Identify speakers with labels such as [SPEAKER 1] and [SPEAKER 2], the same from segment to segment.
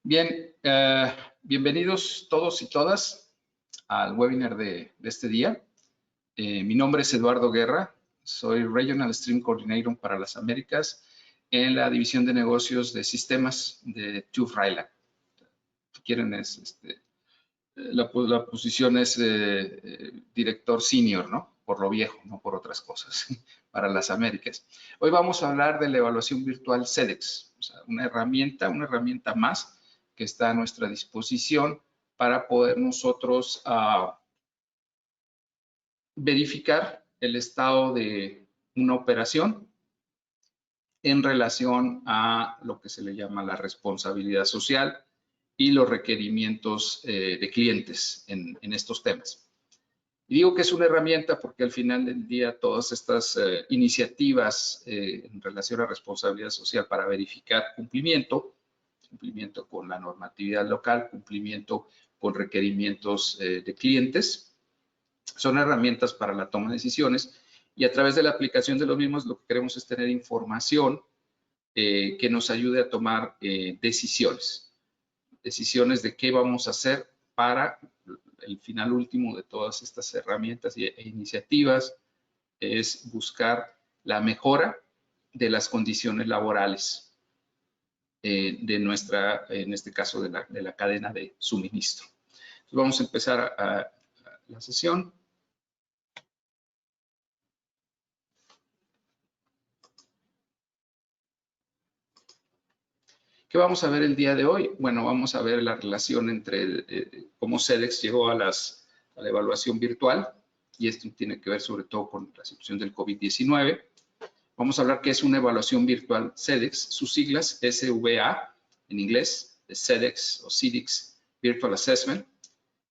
[SPEAKER 1] Bien, bienvenidos todos y todas al webinar de este día. Mi nombre es Eduardo Guerra, soy Regional Stream Coordinator para las Américas en la División de Negocios de Sistemas de TÜV Rheinland. Si quieren, la posición es director senior, ¿no? Por lo viejo, no por otras cosas, para las Américas. Hoy vamos a hablar de la evaluación virtual CEDEX, o sea, una herramienta más que está a nuestra disposición para poder nosotros verificar el estado de una operación en relación a lo que se le llama la responsabilidad social y los requerimientos de clientes en estos temas. Y digo que es una herramienta porque al final del día todas estas iniciativas en relación a responsabilidad social para verificar cumplimiento con la normatividad local, cumplimiento con requerimientos de clientes, son herramientas para la toma de decisiones y a través de la aplicación de los mismos lo que queremos es tener información que nos ayude a tomar decisiones de qué vamos a hacer para el final último de todas estas herramientas e iniciativas es buscar la mejora de las condiciones laborales de nuestra, en este caso, de la cadena de suministro. Entonces, vamos a empezar a la sesión. ¿Qué vamos a ver el día de hoy? Bueno, vamos a ver la relación entre cómo CEDEX llegó a la evaluación virtual, y esto tiene que ver sobre todo con la situación del COVID-19. Vamos a hablar qué es una evaluación virtual CEDEX, sus siglas SVA en inglés, de CEDEX o CEDEX Virtual Assessment.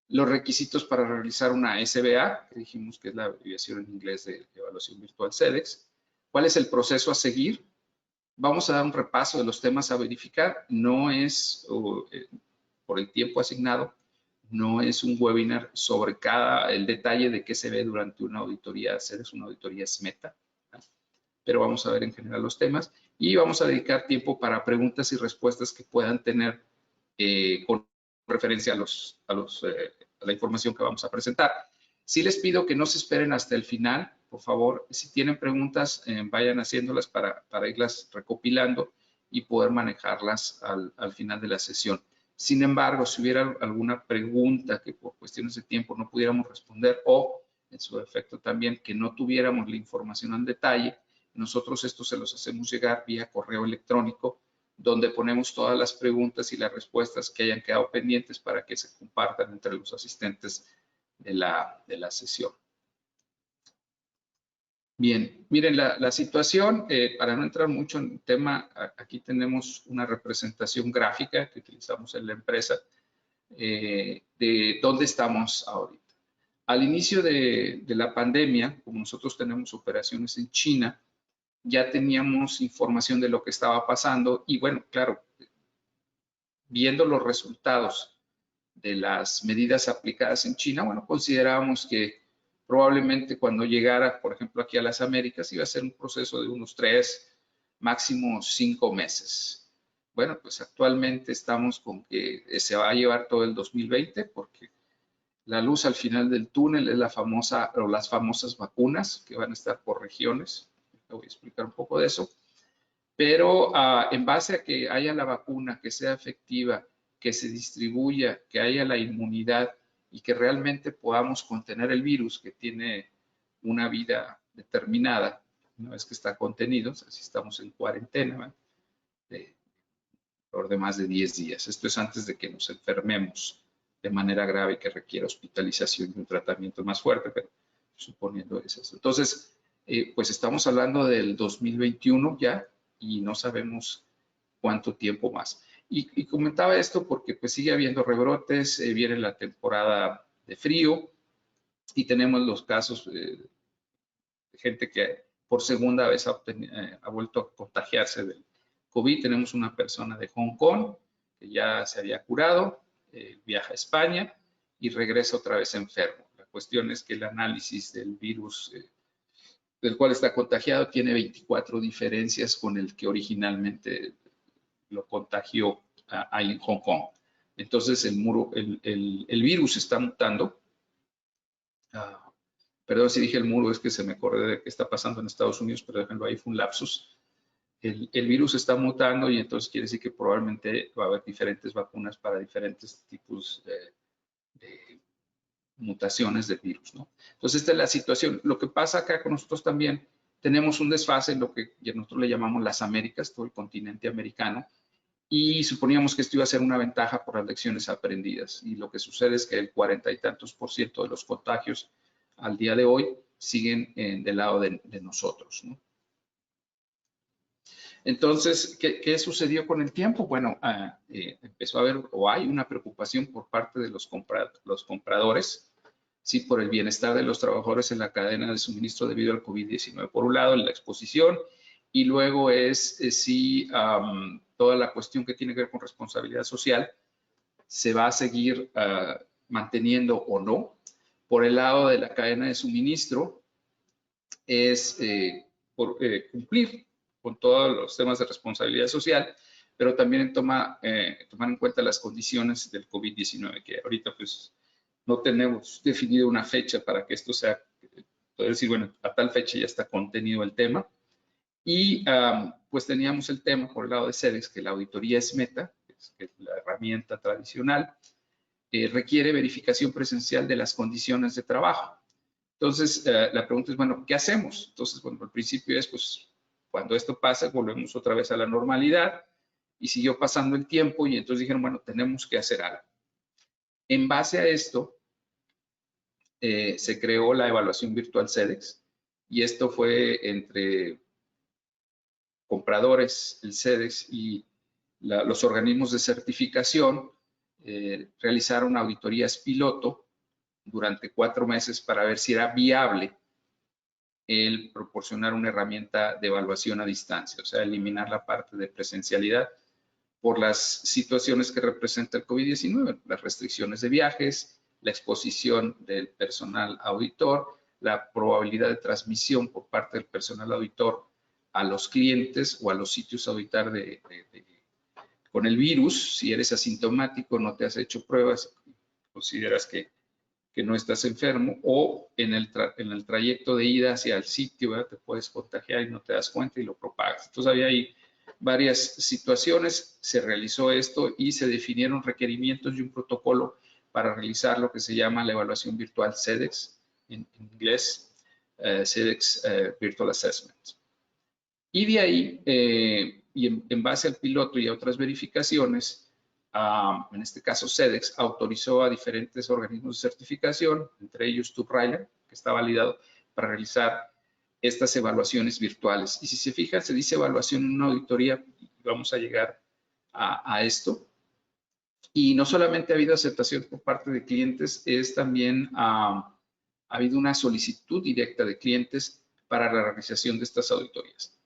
[SPEAKER 1] Los requisitos para realizar una SVA, que dijimos que es la abreviación en inglés de evaluación virtual CEDEX. ¿Cuál es el proceso a seguir? Vamos a dar un repaso de los temas a verificar. No es, por el tiempo asignado, no es un webinar sobre el detalle de qué se ve durante una auditoría CEDEX, una auditoría SMETA, pero vamos a ver en general los temas y vamos a dedicar tiempo para preguntas y respuestas que puedan tener con referencia a la información que vamos a presentar. Sí les pido que no se esperen hasta el final, por favor. Si tienen preguntas, vayan haciéndolas para irlas recopilando y poder manejarlas al final de la sesión. Sin embargo, si hubiera alguna pregunta que por cuestiones de tiempo no pudiéramos responder o, en su defecto también, que no tuviéramos la información en detalle, nosotros esto se los hacemos llegar vía correo electrónico, donde ponemos todas las preguntas y las respuestas que hayan quedado pendientes para que se compartan entre los asistentes de la sesión. Bien, miren la situación, para no entrar mucho en el tema, aquí tenemos una representación gráfica que utilizamos en la empresa de dónde estamos ahorita. Al inicio de la pandemia, como nosotros tenemos operaciones en China, ya teníamos información de lo que estaba pasando y bueno, claro, viendo los resultados de las medidas aplicadas en China, bueno, considerábamos que probablemente cuando llegara, por ejemplo, aquí a las Américas, iba a ser un proceso de unos 3, máximo 5 meses. Bueno, pues actualmente estamos con que se va a llevar todo el 2020 porque la luz al final del túnel es la famosa o las famosas vacunas que van a estar por regiones. Te voy a explicar un poco de eso. Pero en base a que haya la vacuna, que sea efectiva, que se distribuya, que haya la inmunidad y que realmente podamos contener el virus que tiene una vida determinada, una vez que está contenido, o sea, si estamos en cuarentena, por de más de 10 días. Esto es antes de que nos enfermemos de manera grave y que requiera hospitalización y un tratamiento más fuerte, pero suponiendo eso. Entonces, pues estamos hablando del 2021 ya y no sabemos cuánto tiempo más. Y comentaba esto porque pues sigue habiendo rebrotes, viene la temporada de frío y tenemos los casos de gente que por segunda vez ha vuelto a contagiarse del COVID. Tenemos una persona de Hong Kong que ya se había curado, viaja a España y regresa otra vez enfermo. La cuestión es que el análisis del virus del cual está contagiado tiene 24 diferencias con el que originalmente lo contagió hay en Hong Kong. Entonces el virus está mutando. Perdón si dije el muro, es que se me acordé de qué está pasando en Estados Unidos, pero déjenlo ahí, fue un lapsus. El virus está mutando y entonces quiere decir que probablemente va a haber diferentes vacunas para diferentes tipos de mutaciones del virus, ¿no? Entonces esta es la situación. Lo que pasa acá con nosotros también, tenemos un desfase en lo que nosotros le llamamos las Américas, todo el continente americano, y suponíamos que esto iba a ser una ventaja por las lecciones aprendidas. Y lo que sucede es que el 40 y tantos % de los contagios al día de hoy siguen del lado de nosotros, ¿no? Entonces, ¿qué sucedió con el tiempo? Bueno, empezó a haber o hay una preocupación por parte de los compradores, sí, por el bienestar de los trabajadores en la cadena de suministro debido al COVID-19. Por un lado, la exposición, y luego es si toda la cuestión que tiene que ver con responsabilidad social se va a seguir manteniendo o no. Por el lado de la cadena de suministro, es cumplir con todos los temas de responsabilidad social, pero también tomar en cuenta las condiciones del COVID-19, que ahorita pues no tenemos definido una fecha para que esto sea, poder decir, bueno, a tal fecha ya está contenido el tema. Y pues teníamos el tema por el lado de SEDEX, que la auditoría es meta, que es la herramienta tradicional, requiere verificación presencial de las condiciones de trabajo. Entonces, la pregunta es, bueno, ¿qué hacemos? Entonces, bueno, al principio es, pues, cuando esto pasa, volvemos otra vez a la normalidad, y siguió pasando el tiempo, y entonces dijeron, bueno, tenemos que hacer algo. En base a esto, se creó la evaluación virtual SEDEX, y esto fue entre compradores, el SEDEX y los organismos de certificación, realizaron auditorías piloto durante 4 meses para ver si era viable el proporcionar una herramienta de evaluación a distancia, o sea, eliminar la parte de presencialidad por las situaciones que representa el COVID-19, las restricciones de viajes, la exposición del personal auditor, la probabilidad de transmisión por parte del personal auditor a los clientes o a los sitios a auditar con el virus. Si eres asintomático, no te has hecho pruebas, consideras que no estás enfermo, o en el trayecto de ida hacia el sitio, ¿verdad? Te puedes contagiar y no te das cuenta y lo propagas. Entonces había ahí varias situaciones, se realizó esto y se definieron requerimientos y un protocolo para realizar lo que se llama la evaluación virtual SEDEX, en inglés, SEDEX Virtual Assessment. Y de ahí, y en base al piloto y a otras verificaciones, en este caso SEDEX autorizó a diferentes organismos de certificación, entre ellos TÜV-Rheinland, que está validado para realizar estas evaluaciones virtuales. Y si se fijan, se dice evaluación en una auditoría, vamos a llegar a esto. Y no solamente ha habido aceptación por parte de clientes, es también ha habido una solicitud directa de clientes para la realización de estas auditorías.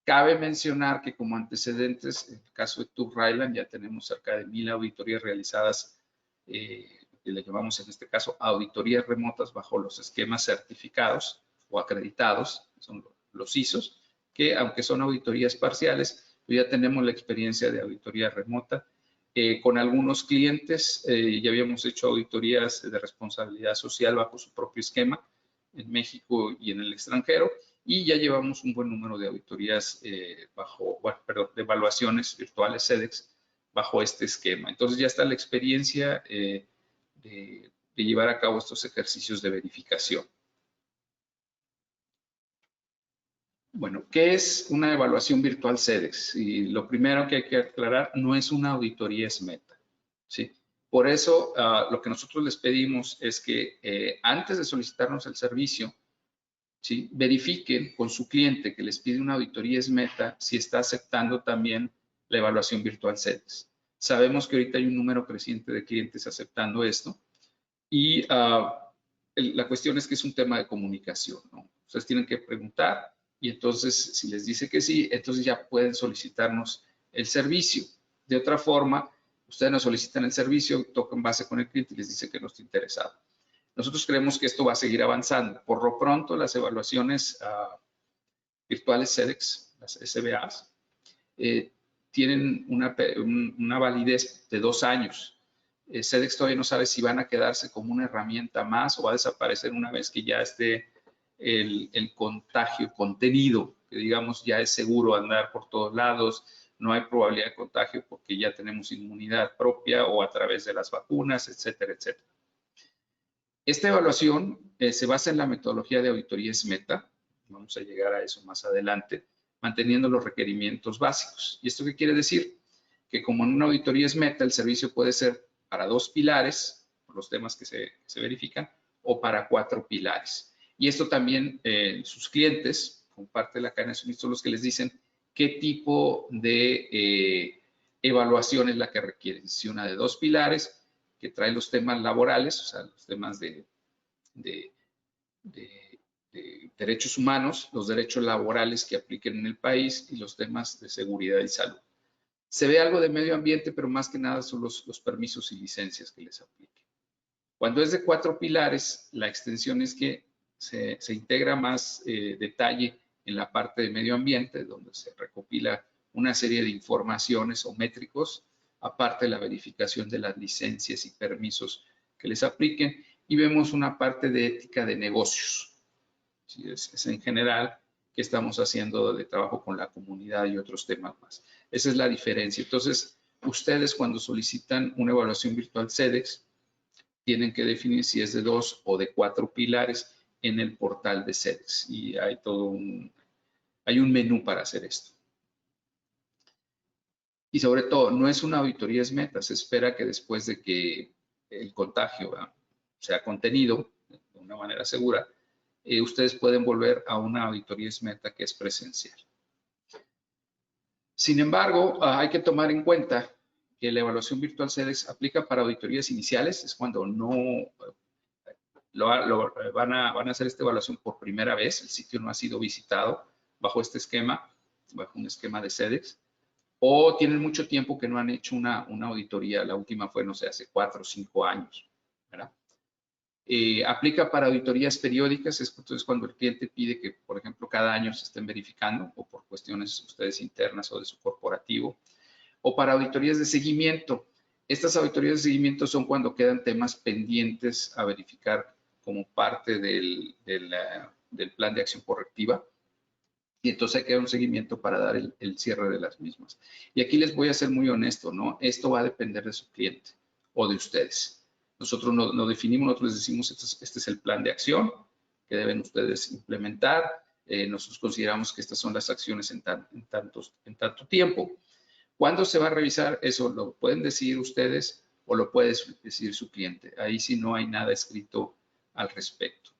[SPEAKER 1] Cabe mencionar que como antecedentes, en el caso de TÜV-Rheinland, ya tenemos cerca de 1000 auditorías realizadas, que le llamamos en este caso auditorías remotas bajo los esquemas certificados o acreditados, son los ISOs, que aunque son auditorías parciales, pues ya tenemos la experiencia de auditoría remota. Con algunos clientes ya habíamos hecho auditorías de responsabilidad social bajo su propio esquema en México y en el extranjero, y ya llevamos un buen número de auditorías de evaluaciones virtuales SEDEX bajo este esquema. Entonces ya está la experiencia de llevar a cabo estos ejercicios de verificación. Bueno, ¿qué es una evaluación virtual SEDEX? Y lo primero que hay que aclarar, no es una auditoría, es meta, ¿sí? Por eso, lo que nosotros les pedimos es que antes de solicitarnos el servicio, ¿sí?, verifiquen con su cliente que les pide una auditoría meta si está aceptando también la evaluación virtual SEDEX. Sabemos que ahorita hay un número creciente de clientes aceptando esto, y la cuestión es que es un tema de comunicación, ¿no? Ustedes tienen que preguntar, y entonces si les dice que sí, entonces ya pueden solicitarnos el servicio. De otra forma, ustedes nos solicitan el servicio, tocan base con el cliente y les dice que no está interesado. Nosotros creemos que esto va a seguir avanzando. Por lo pronto, las evaluaciones virtuales SEDEX, las SBAs, tienen una validez de 2 años. SEDEX todavía no sabe si van a quedarse como una herramienta más o va a desaparecer una vez que ya esté el contagio contenido, que digamos ya es seguro andar por todos lados, no hay probabilidad de contagio porque ya tenemos inmunidad propia o a través de las vacunas, etcétera, etcétera. Esta evaluación se basa en la metodología de auditoría SMETA, vamos a llegar a eso más adelante, manteniendo los requerimientos básicos. ¿Y esto qué quiere decir? Que como en una auditoría SMETA, el servicio puede ser para 2 pilares, por los temas que se verifican, o para 4 pilares. Y esto también sus clientes, como parte de la cadena de suministro, los que les dicen qué tipo de evaluación es la que requieren. Si una de 2 pilares, que trae los temas laborales, o sea, los temas de derechos humanos, los derechos laborales que apliquen en el país y los temas de seguridad y salud. Se ve algo de medio ambiente, pero más que nada son los permisos y licencias que les apliquen. Cuando es de 4 pilares, la extensión es que se integra más detalle en la parte de medio ambiente, donde se recopila una serie de informaciones o métricos, aparte de la verificación de las licencias y permisos que les apliquen, y vemos una parte de ética de negocios. ¿Sí? Es en general que estamos haciendo de trabajo con la comunidad y otros temas más. Esa es la diferencia. Entonces, ustedes cuando solicitan una evaluación virtual SEDEX, tienen que definir si es de 2 o de 4 pilares en el portal de SEDEX. Y hay hay un menú para hacer esto. Y sobre todo, no es una auditoría SMETA. Se espera que después de que el contagio sea contenido de una manera segura, ustedes pueden volver a una auditoría SMETA que es presencial. Sin embargo, hay que tomar en cuenta que la evaluación virtual SEDEX aplica para auditorías iniciales, es cuando no van a hacer esta evaluación por primera vez, el sitio no ha sido visitado bajo este esquema, bajo un esquema de SEDEX, o tienen mucho tiempo que no han hecho una auditoría, la última fue, no sé, hace 4 o 5 años, ¿verdad? Aplica para auditorías periódicas, entonces cuando el cliente pide que, por ejemplo, cada año se estén verificando, o por cuestiones ustedes internas o de su corporativo, o para auditorías de seguimiento. Estas auditorías de seguimiento son cuando quedan temas pendientes a verificar como parte del plan de acción correctiva. Y entonces hay que dar un seguimiento para dar el cierre de las mismas. Y aquí les voy a ser muy honesto, ¿no? Esto va a depender de su cliente o de ustedes. Nosotros no definimos, nosotros les decimos, este es el plan de acción que deben ustedes implementar. Nosotros consideramos que estas son las acciones en tanto tiempo. ¿Cuándo se va a revisar? Eso lo pueden decir ustedes o lo puede decir su cliente. Ahí sí no hay nada escrito al respecto.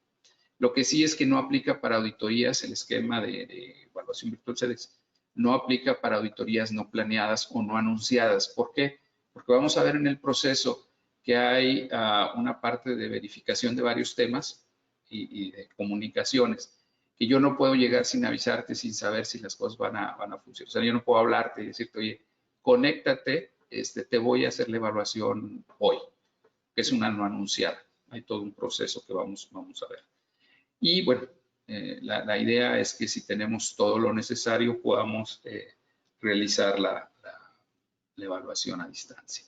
[SPEAKER 1] Lo que sí es que no aplica para auditorías, el esquema de evaluación virtual SEDEX, no aplica para auditorías no planeadas o no anunciadas. ¿Por qué? Porque vamos a ver en el proceso que hay una parte de verificación de varios temas y de comunicaciones, que yo no puedo llegar sin avisarte, sin saber si las cosas van a funcionar. O sea, yo no puedo hablarte y decirte, oye, conéctate, te voy a hacer la evaluación hoy, que es una no anunciada. Hay todo un proceso que vamos a ver. Y bueno, la idea es que si tenemos todo lo necesario, podamos realizar la evaluación a distancia.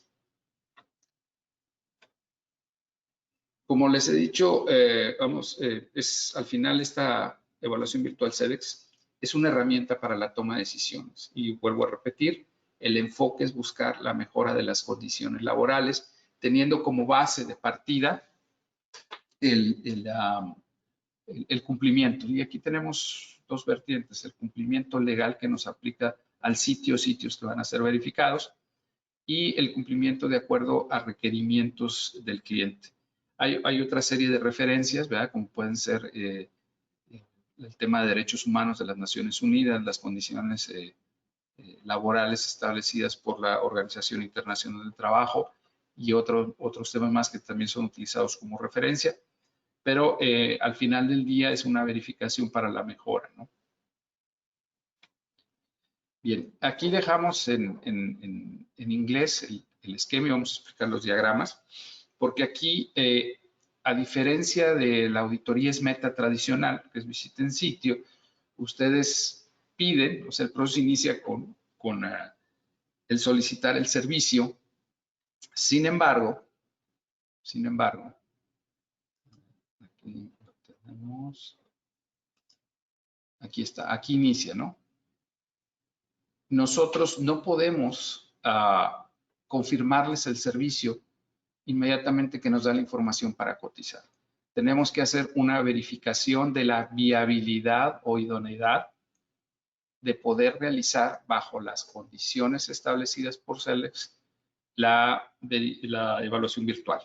[SPEAKER 1] Como les he dicho, al final esta evaluación virtual SEDEX es una herramienta para la toma de decisiones. Y vuelvo a repetir, el enfoque es buscar la mejora de las condiciones laborales, teniendo como base de partida el cumplimiento. Y aquí tenemos 2 vertientes, el cumplimiento legal que nos aplica al sitios que van a ser verificados y el cumplimiento de acuerdo a requerimientos del cliente. Hay otra serie de referencias, ¿verdad? Como pueden ser el tema de derechos humanos de las Naciones Unidas, las condiciones laborales establecidas por la Organización Internacional del Trabajo y otros temas más que también son utilizados como referencia. Pero al final del día es una verificación para la mejora, ¿no? Bien, aquí dejamos en inglés el esquema y vamos a explicar los diagramas, porque aquí, a diferencia de la auditoría SMETA tradicional, que es visita en sitio, ustedes piden, o sea, el proceso inicia con el solicitar el servicio. Sin embargo, aquí lo tenemos. Aquí está, aquí inicia, ¿no? Nosotros no podemos confirmarles el servicio inmediatamente que nos da la información para cotizar. Tenemos que hacer una verificación de la viabilidad o idoneidad de poder realizar bajo las condiciones establecidas por CELEX la evaluación virtual.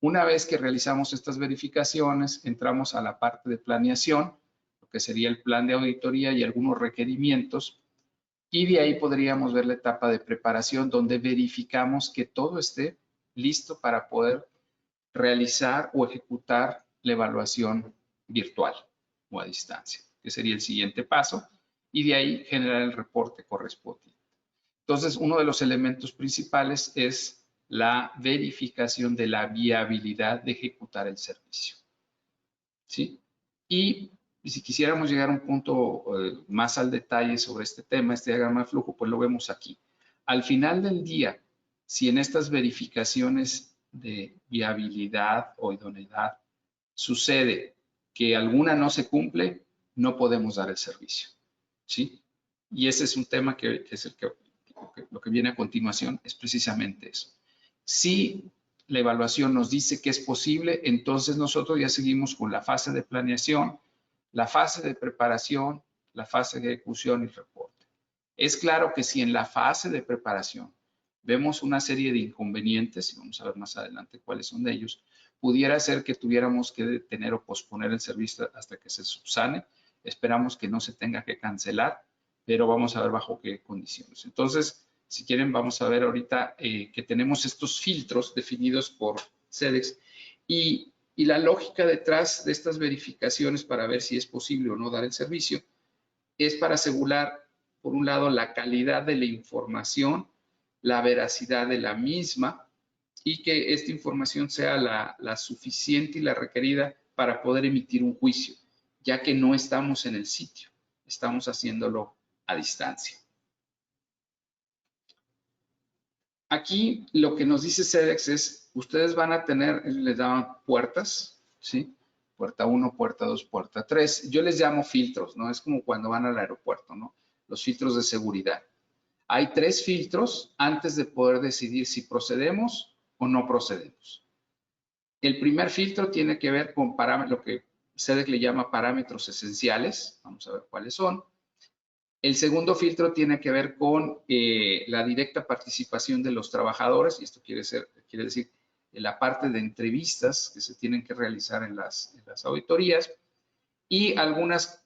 [SPEAKER 1] Una vez que realizamos estas verificaciones, entramos a la parte de planeación, lo que sería el plan de auditoría y algunos requerimientos, y de ahí podríamos ver la etapa de preparación donde verificamos que todo esté listo para poder realizar o ejecutar la evaluación virtual o a distancia, que sería el siguiente paso, y de ahí generar el reporte correspondiente. Entonces, uno de los elementos principales es la verificación de la viabilidad de ejecutar el servicio. ¿Sí? Y si quisiéramos llegar a un punto más al detalle sobre este tema, este diagrama de flujo, pues lo vemos aquí. Al final del día, si en estas verificaciones de viabilidad o idoneidad sucede que alguna no se cumple, no podemos dar el servicio. ¿Sí? Y ese es un tema que es el que lo que viene a continuación es precisamente eso. Si la evaluación nos dice que es posible, entonces nosotros ya seguimos con la fase de planeación, la fase de preparación, la fase de ejecución y reporte. Es claro que si en la fase de preparación vemos una serie de inconvenientes, y vamos a ver más adelante cuáles son de ellos, pudiera ser que tuviéramos que detener o posponer el servicio hasta que se subsane. Esperamos que no se tenga que cancelar, pero vamos a ver bajo qué condiciones. Entonces, si quieren, vamos a ver ahorita que tenemos estos filtros definidos por CEDEX y la lógica detrás de estas verificaciones para ver si es posible o no dar el servicio es para asegurar, por un lado, la calidad de la información, la veracidad de la misma y que esta información sea la suficiente y la requerida para poder emitir un juicio, ya que no estamos en el sitio, estamos haciéndolo a distancia. Aquí lo que nos dice CEDEX es, ustedes van a tener, les llaman puertas, ¿sí? Puerta 1, puerta 2, puerta 3. Yo les llamo filtros, ¿no? Es como cuando van al aeropuerto, ¿no? Los filtros de seguridad. Hay 3 filtros antes de poder decidir si procedemos o no procedemos. El primer filtro tiene que ver con lo que CEDEX le llama parámetros esenciales. Vamos a ver cuáles son. El segundo filtro tiene que ver con la directa participación de los trabajadores, y esto quiere decir la parte de entrevistas que se tienen que realizar en las auditorías, y algunas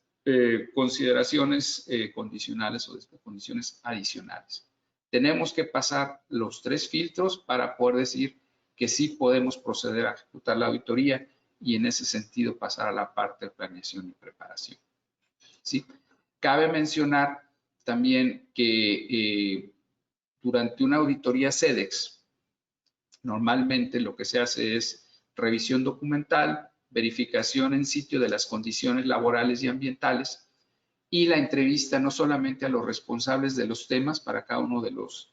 [SPEAKER 1] consideraciones condicionales o de condiciones adicionales. Tenemos que pasar los 3 filtros para poder decir que sí podemos proceder a ejecutar la auditoría y en ese sentido pasar a la parte de planeación y preparación. ¿Sí? Cabe mencionar también que durante una auditoría CEDEX, normalmente lo que se hace es revisión documental, verificación en sitio de las condiciones laborales y ambientales y la entrevista no solamente a los responsables de los temas para cada uno de los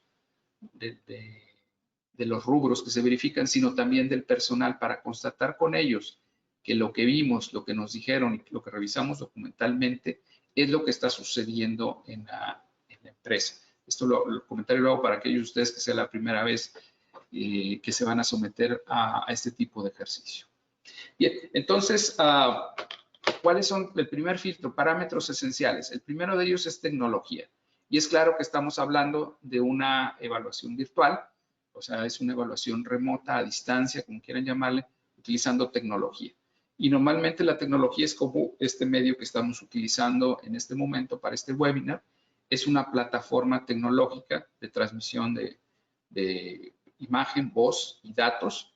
[SPEAKER 1] rubros que se verifican, sino también del personal para constatar con ellos que lo que vimos, lo que nos dijeron y lo que revisamos documentalmente es lo que está sucediendo en la empresa. Esto lo comentario lo hago para aquellos de ustedes que sea la primera vez que se van a someter a este tipo de ejercicio. Bien, entonces, ¿cuáles son el primer filtro? Parámetros esenciales. El primero de ellos es tecnología. Y es claro que estamos hablando de una evaluación virtual, o sea, es una evaluación remota, a distancia, como quieran llamarle, utilizando tecnología. Y normalmente la tecnología es como este medio que estamos utilizando en este momento para este webinar. Es una plataforma tecnológica de transmisión de imagen, voz y datos,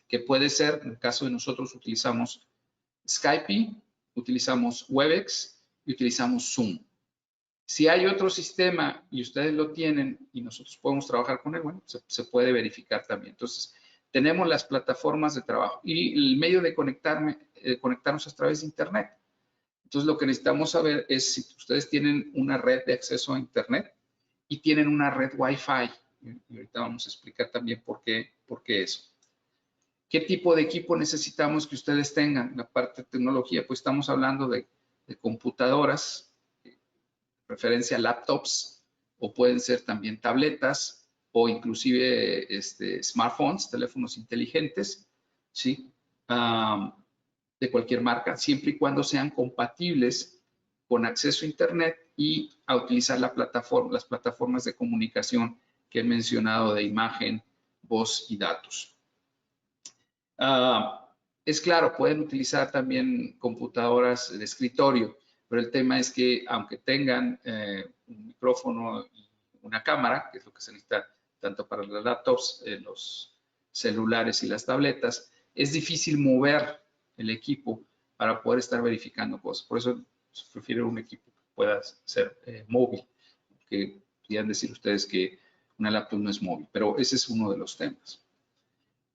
[SPEAKER 1] que puede ser, en el caso de nosotros utilizamos Skype, utilizamos Webex y utilizamos Zoom. Si hay otro sistema y ustedes lo tienen y nosotros podemos trabajar con él, bueno, se puede verificar también. Entonces, tenemos las plataformas de trabajo y el medio de conectarnos a través de Internet. Entonces, lo que necesitamos saber es si ustedes tienen una red de acceso a Internet y tienen una red Wi-Fi. Y ahorita vamos a explicar también por qué eso. ¿Qué tipo de equipo necesitamos que ustedes tengan? La parte de tecnología, pues estamos hablando de computadoras, referencia a laptops, o pueden ser también tabletas, o inclusive smartphones, teléfonos inteligentes, ¿sí? De cualquier marca, siempre y cuando sean compatibles con acceso a Internet y a utilizar las plataformas de comunicación que he mencionado de imagen, voz y datos. Es claro, pueden utilizar también computadoras de escritorio, pero el tema es que aunque tengan un micrófono y una cámara, que es lo que se necesita tanto para las laptops, los celulares y las tabletas, es difícil mover el equipo para poder estar verificando cosas. Por eso prefiero un equipo que pueda ser móvil, que podrían decir ustedes que una laptop no es móvil, pero ese es uno de los temas.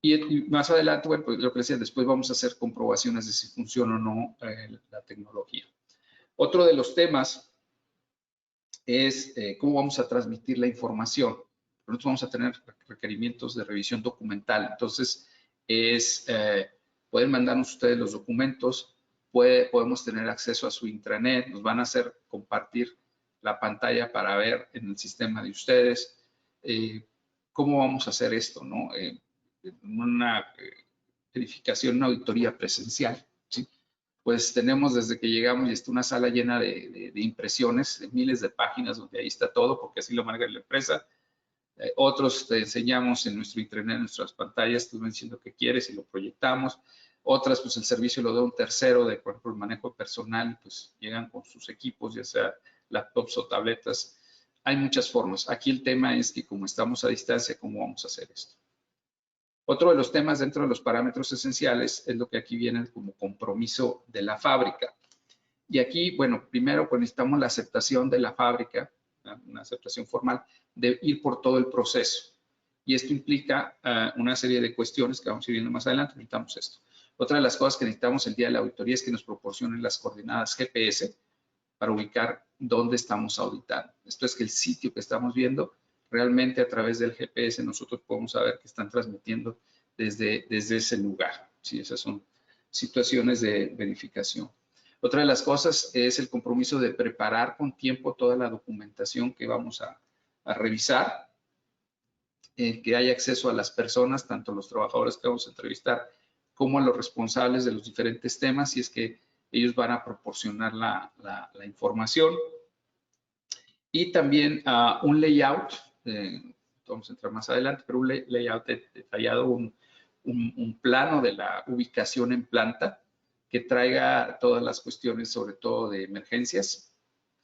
[SPEAKER 1] Y más adelante, bueno, pues lo que decía, después vamos a hacer comprobaciones de si funciona o no la tecnología. Otro de los temas es cómo vamos a transmitir la información. Nosotros vamos a tener requerimientos de revisión documental. Entonces, pueden mandarnos ustedes los documentos, podemos tener acceso a su intranet, nos van a hacer compartir la pantalla para ver en el sistema de ustedes cómo vamos a hacer esto, ¿no? Una verificación, una auditoría presencial, ¿sí? Pues tenemos desde que llegamos y está una sala llena de impresiones, de miles de páginas donde ahí está todo, porque así lo maneja la empresa. Otros te enseñamos en nuestro intranet, en nuestras pantallas, tú ves diciendo qué quieres y lo proyectamos. Otras, pues el servicio lo da un tercero de, por ejemplo, el manejo personal, pues llegan con sus equipos, ya sea laptops o tabletas. Hay muchas formas. Aquí el tema es que como estamos a distancia, ¿cómo vamos a hacer esto? Otro de los temas dentro de los parámetros esenciales es lo que aquí viene como compromiso de la fábrica. Y aquí, bueno, primero pues necesitamos la aceptación de la fábrica, una aceptación formal, de ir por todo el proceso. Y esto implica una serie de cuestiones que vamos a ir viendo más adelante. Necesitamos esto. Otra de las cosas que necesitamos el día de la auditoría es que nos proporcionen las coordenadas GPS para ubicar dónde estamos auditando. Esto es que el sitio que estamos viendo, realmente a través del GPS nosotros podemos saber que están transmitiendo desde ese lugar. ¿Sí? Esas son situaciones de verificación. Otra de las cosas es el compromiso de preparar con tiempo toda la documentación que vamos a revisar, que haya acceso a las personas, tanto los trabajadores que vamos a entrevistar, como a los responsables de los diferentes temas, si es que ellos van a proporcionar la información. Y también un layout, vamos a entrar más adelante, pero un layout detallado, un plano de la ubicación en planta que traiga todas las cuestiones, sobre todo de emergencias,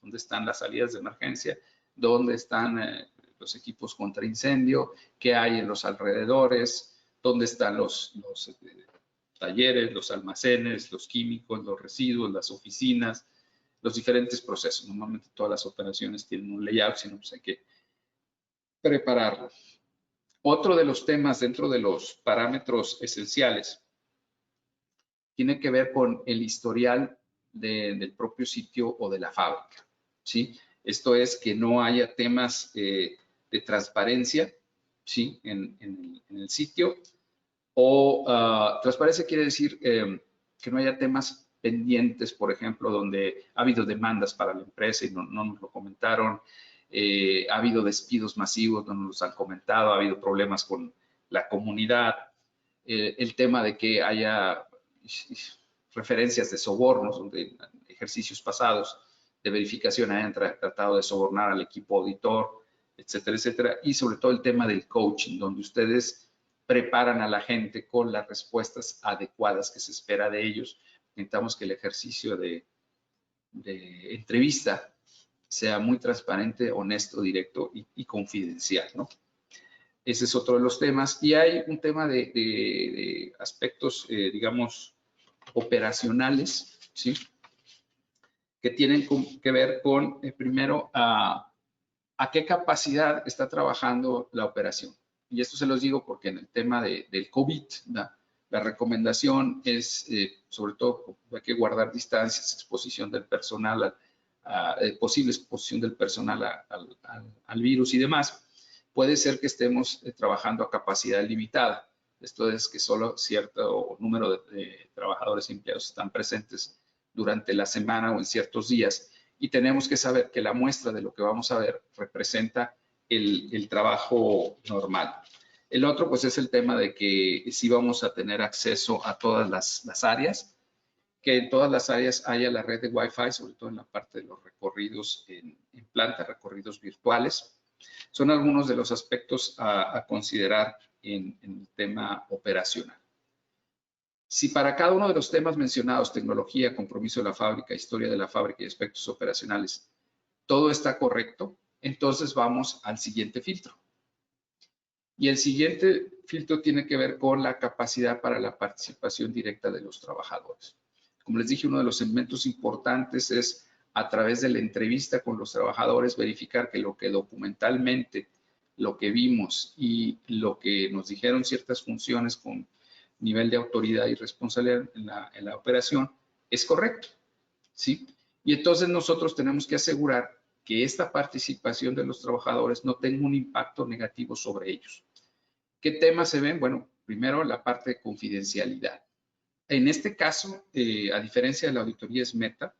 [SPEAKER 1] dónde están las salidas de emergencia, dónde están los equipos contra incendio, qué hay en los alrededores, dónde están los talleres, los almacenes, los químicos, los residuos, las oficinas, los diferentes procesos. Normalmente todas las operaciones tienen un layout, sino pues hay que prepararlo. Otro de los temas dentro de los parámetros esenciales tiene que ver con el historial del propio sitio o de la fábrica, ¿sí? Esto es que no haya temas de transparencia, ¿sí? En el sitio. O transparencia quiere decir que no haya temas pendientes, por ejemplo, donde ha habido demandas para la empresa y no nos lo comentaron, ha habido despidos masivos, no nos los han comentado, ha habido problemas con la comunidad, el tema de que haya referencias de sobornos, donde ejercicios pasados de verificación hayan tratado de sobornar al equipo auditor, etcétera, etcétera, y sobre todo el tema del coaching, donde ustedes preparan a la gente con las respuestas adecuadas que se espera de ellos. Necesitamos que el ejercicio de entrevista sea muy transparente, honesto, directo y confidencial, ¿no? Ese es otro de los temas. Y hay un tema de aspectos, digamos, operacionales, ¿sí? Que tienen que ver con, primero, a qué capacidad está trabajando la operación. Y esto se los digo porque en el tema del COVID, la recomendación es, sobre todo, hay que guardar distancias, exposición del personal posible exposición del personal al virus y demás, puede ser que estemos trabajando a capacidad limitada. Esto es que solo cierto número de trabajadores y empleados están presentes durante la semana o en ciertos días, y tenemos que saber que la muestra de lo que vamos a ver representa el trabajo normal. El otro, pues, es el tema de que sí vamos a tener acceso a todas las áreas, que en todas las áreas haya la red de Wi-Fi, sobre todo en la parte de los recorridos en planta, recorridos virtuales. Son algunos de los aspectos a considerar en el tema operacional. Si para cada uno de los temas mencionados, tecnología, compromiso de la fábrica, historia de la fábrica y aspectos operacionales, todo está correcto, entonces vamos al siguiente filtro. Y el siguiente filtro tiene que ver con la capacidad para la participación directa de los trabajadores. Como les dije, uno de los elementos importantes es, a través de la entrevista con los trabajadores, verificar que lo que documentalmente, lo que vimos y lo que nos dijeron ciertas funciones con nivel de autoridad y responsabilidad en la operación es correcto, ¿sí? Y entonces nosotros tenemos que asegurar que esta participación de los trabajadores no tenga un impacto negativo sobre ellos. ¿Qué temas se ven? Bueno, primero la parte de confidencialidad. En este caso, a diferencia de la auditoría SMETA,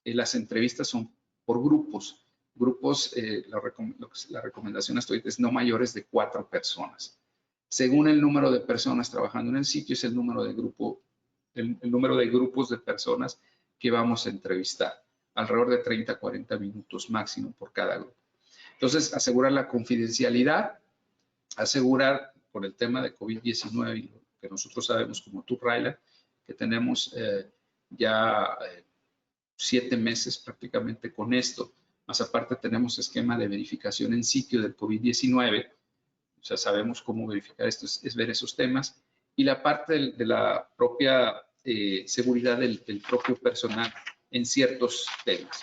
[SPEAKER 1] las entrevistas son por grupos. Grupos, la recomendación hasta ahorita es no mayores de 4 personas. Según el número de personas trabajando en el sitio, es el número de grupos de personas que vamos a entrevistar. Alrededor de 30 a 40 minutos máximo por cada grupo. Entonces, asegurar la confidencialidad, asegurar por el tema de COVID-19 y lo que nosotros sabemos como TURRAILA, que tenemos ya 7 meses prácticamente con esto. Más aparte tenemos esquema de verificación en sitio del COVID-19. O sea, sabemos cómo verificar esto, es ver esos temas. Y la parte de la propia seguridad del propio personal en ciertos temas.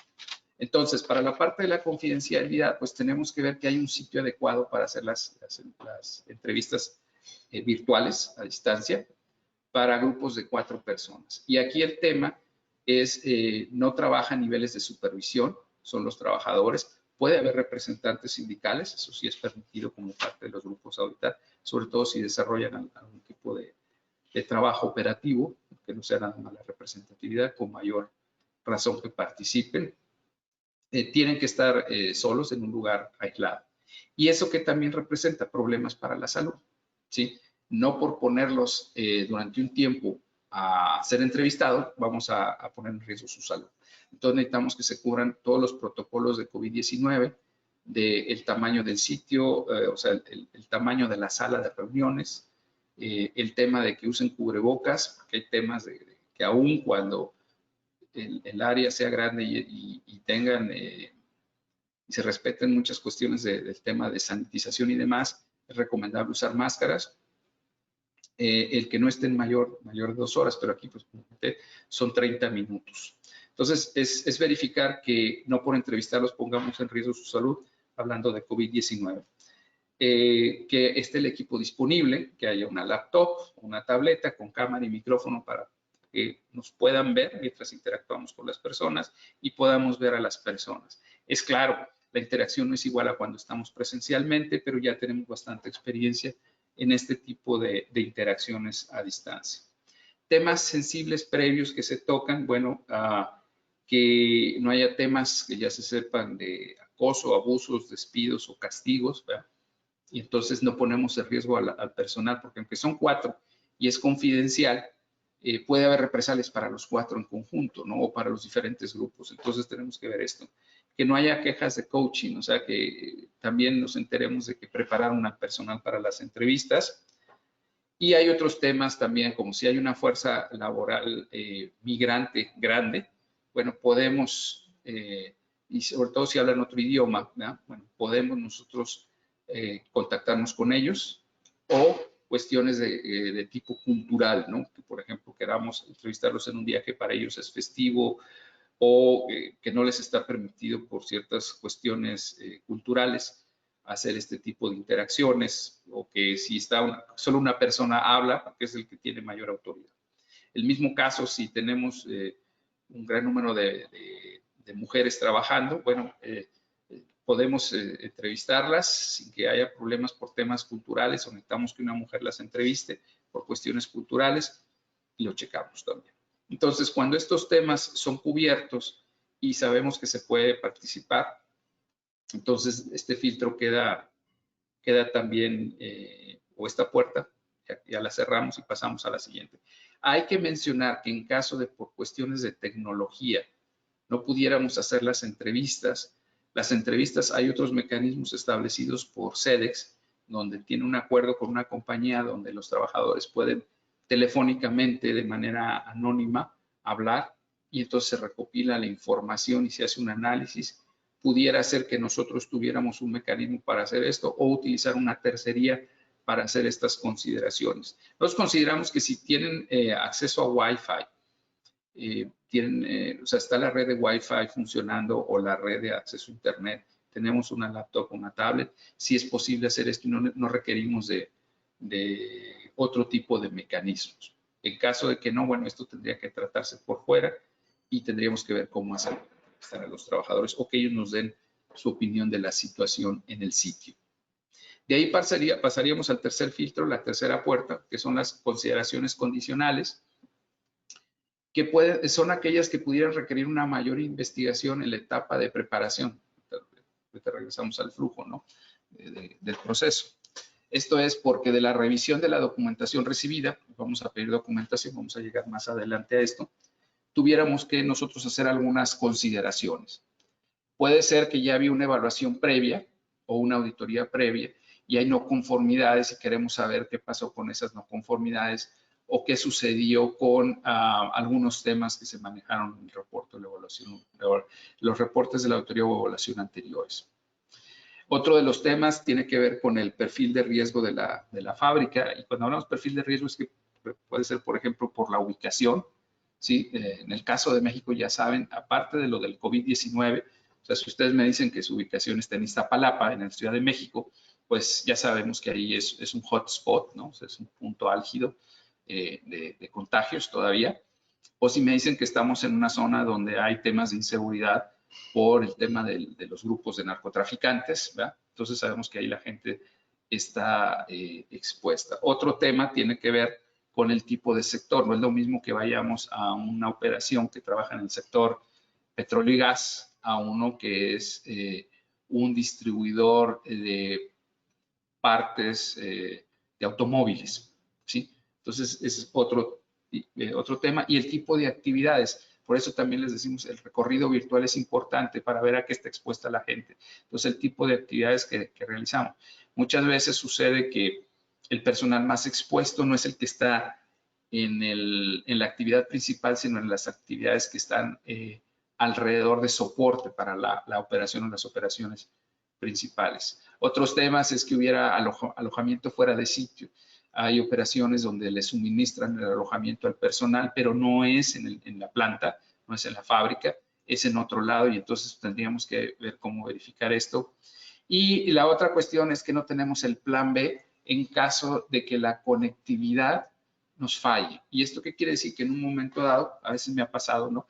[SPEAKER 1] Entonces, para la parte de la confidencialidad, pues tenemos que ver que hay un sitio adecuado para hacer las entrevistas virtuales a distancia para grupos de 4 personas. Y aquí el tema es, no trabaja a niveles de supervisión, son los trabajadores. Puede haber representantes sindicales, eso sí es permitido como parte de los grupos a auditar, sobre todo si desarrollan algún tipo de trabajo operativo, que no sea nada más la representatividad, con mayor razón que participen. Tienen que estar solos en un lugar aislado. Y eso que también representa problemas para la salud, ¿sí? No por ponerlos durante un tiempo a ser entrevistados, vamos a poner en riesgo su salud. Entonces necesitamos que se cubran todos los protocolos de COVID-19, del tamaño del sitio, o sea, el tamaño de la sala de reuniones, el tema de que usen cubrebocas, porque hay temas de que aún cuando el área sea grande y tengan y se respeten muchas cuestiones del tema de sanitización y demás, es recomendable usar máscaras. El que no estén mayor de 2 horas, pero aquí pues son 30 minutos. Entonces, es verificar que no por entrevistarlos pongamos en riesgo su salud, hablando de COVID-19. Que esté el equipo disponible, que haya una laptop, una tableta con cámara y micrófono para que nos puedan ver mientras interactuamos con las personas y podamos ver a las personas. Es claro, la interacción no es igual a cuando estamos presencialmente, pero ya tenemos bastante experiencia en este tipo de interacciones a distancia. Temas sensibles previos que se tocan, bueno, que no haya temas que ya se sepan de acoso, abusos, despidos o castigos, ¿verdad? Y entonces no ponemos en riesgo al personal, porque aunque son 4 y es confidencial, puede haber represalias para los 4 en conjunto, ¿no? O para los diferentes grupos. Entonces tenemos que ver esto. Que no haya quejas de coaching, o sea, que también nos enteremos de que prepararon al personal para las entrevistas. Y hay otros temas también, como si hay una fuerza laboral migrante grande, bueno, podemos, y sobre todo si hablan otro idioma, ¿verdad? Bueno, podemos nosotros contactarnos con ellos, o cuestiones de tipo cultural, ¿no? Que, por ejemplo, queramos entrevistarlos en un día que para ellos es festivo, o que no les está permitido por ciertas cuestiones culturales hacer este tipo de interacciones, o que si está solo una persona habla, porque es el que tiene mayor autoridad. El mismo caso si tenemos un gran número de de mujeres trabajando, bueno, podemos entrevistarlas sin que haya problemas por temas culturales o necesitamos que una mujer las entreviste por cuestiones culturales y lo checamos también. Entonces, cuando estos temas son cubiertos y sabemos que se puede participar, entonces este filtro queda también, o esta puerta, ya la cerramos y pasamos a la siguiente. Hay que mencionar que en caso de por cuestiones de tecnología no pudiéramos hacer las entrevistas hay otros mecanismos establecidos por SEDEX, donde tiene un acuerdo con una compañía donde los trabajadores pueden telefónicamente, de manera anónima, hablar y entonces se recopila la información y se hace un análisis. Pudiera ser que nosotros tuviéramos un mecanismo para hacer esto o utilizar una tercería para hacer estas consideraciones. Nosotros consideramos que si tienen acceso a Wi-Fi, o sea, está la red de Wi-Fi funcionando o la red de acceso a Internet, tenemos una laptop o una tablet, sí es posible hacer esto y no requerimos de otro tipo de mecanismos. En caso de que no, bueno, esto tendría que tratarse por fuera y tendríamos que ver cómo hacer para los trabajadores o que ellos nos den su opinión de la situación en el sitio. De ahí pasaríamos al tercer filtro, la tercera puerta, que son las consideraciones condicionales, que son aquellas que pudieran requerir una mayor investigación en la etapa de preparación. Ahorita regresamos al flujo, ¿no? Del proceso. Esto es porque de la revisión de la documentación recibida, vamos a pedir documentación, vamos a llegar más adelante a esto, tuviéramos que nosotros hacer algunas consideraciones. Puede ser que ya había una evaluación previa o una auditoría previa y hay no conformidades y queremos saber qué pasó con esas no conformidades o qué sucedió con algunos temas que se manejaron en el reporte de la evaluación, los reportes de la auditoría o evaluación anteriores. Otro de los temas tiene que ver con el perfil de riesgo de la fábrica, y cuando hablamos de perfil de riesgo es que puede ser, por ejemplo, por la ubicación, ¿sí? En el caso de México, ya saben, aparte de lo del COVID-19, o sea, si ustedes me dicen que su ubicación está en Iztapalapa, en la Ciudad de México, pues ya sabemos que ahí es un hotspot, ¿no? O sea, es un punto álgido de contagios todavía. O si me dicen que estamos en una zona donde hay temas de inseguridad por el tema de los grupos de narcotraficantes, ¿verdad? Entonces sabemos que ahí la gente está expuesta. Otro tema tiene que ver con el tipo de sector. No es lo mismo que vayamos a una operación que trabaja en el sector petróleo y gas a uno que es un distribuidor de partes de automóviles, ¿sí? Entonces, ese es otro tema. Y el tipo de actividades. Por eso también les decimos, el recorrido virtual es importante para ver a qué está expuesta la gente. Entonces, el tipo de actividades que realizamos. Muchas veces sucede que el personal más expuesto no es el que está en la actividad principal, sino en las actividades que están alrededor de soporte para la operación o las operaciones principales. Otros temas es que hubiera alojamiento fuera de sitio. Hay operaciones donde le suministran el alojamiento al personal, pero no es en la planta, no es en la fábrica, es en otro lado y entonces tendríamos que ver cómo verificar esto. Y la otra cuestión es que no tenemos el plan B en caso de que la conectividad nos falle. ¿Y esto qué quiere decir? Que en un momento dado, a veces me ha pasado, ¿no?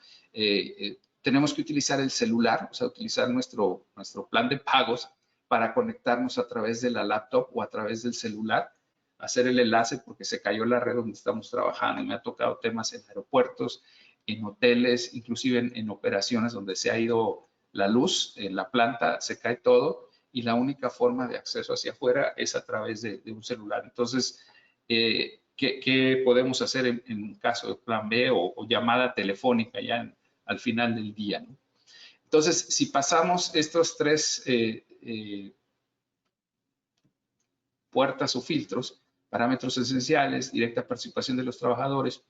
[SPEAKER 1] Tenemos que utilizar el celular, o sea, utilizar nuestro plan de pagos para conectarnos a través de la laptop o a través del celular, hacer el enlace porque se cayó la red donde estamos trabajando y me ha tocado temas en aeropuertos, en hoteles, inclusive en operaciones donde se ha ido la luz en la planta, se cae todo y la única forma de acceso hacia afuera es a través de un celular. Entonces, ¿qué podemos hacer en caso de plan B o llamada telefónica ya al final del día, ¿no? Entonces, si pasamos estos tres puertas o filtros, parámetros esenciales, directa participación de los trabajadores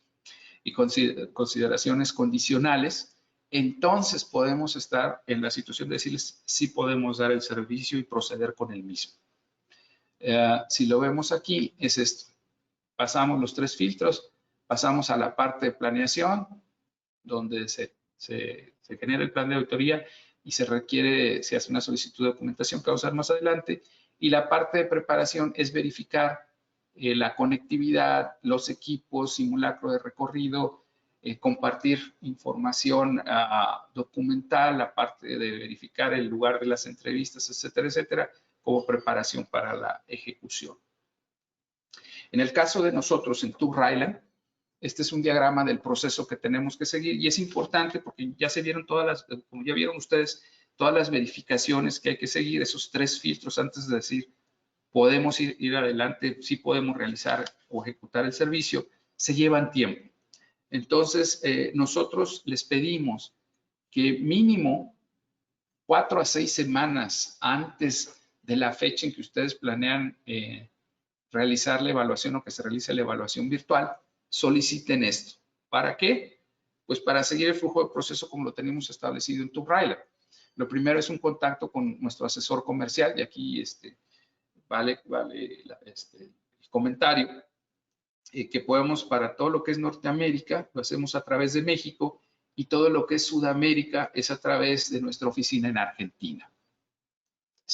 [SPEAKER 1] y consideraciones condicionales, entonces podemos estar en la situación de decirles si podemos dar el servicio y proceder con el mismo. Si lo vemos aquí, es esto. Pasamos los tres filtros, pasamos a la parte de planeación, donde se genera el plan de auditoría y se hace una solicitud de documentación que vamos a ver más adelante. Y la parte de preparación es verificar la conectividad, los equipos, simulacro de recorrido, compartir información documental, aparte de verificar el lugar de las entrevistas, etcétera, etcétera, como preparación para la ejecución. En el caso de nosotros en Tour Island, este es un diagrama del proceso que tenemos que seguir y es importante porque ya se vieron todas las, como ya vieron ustedes, todas las verificaciones que hay que seguir, esos 3 filtros antes de decir podemos ir adelante, sí podemos realizar o ejecutar el servicio, se llevan tiempo. Entonces, nosotros les pedimos que mínimo 4 a 6 semanas antes de la fecha en que ustedes planean realizar la evaluación o que se realice la evaluación virtual, soliciten esto. ¿Para qué? Pues para seguir el flujo de proceso como lo tenemos establecido en Tour Island. Lo primero es un contacto con nuestro asesor comercial y aquí vale el comentario, que podemos para todo lo que es Norteamérica, lo hacemos a través de México y todo lo que es Sudamérica es a través de nuestra oficina en Argentina.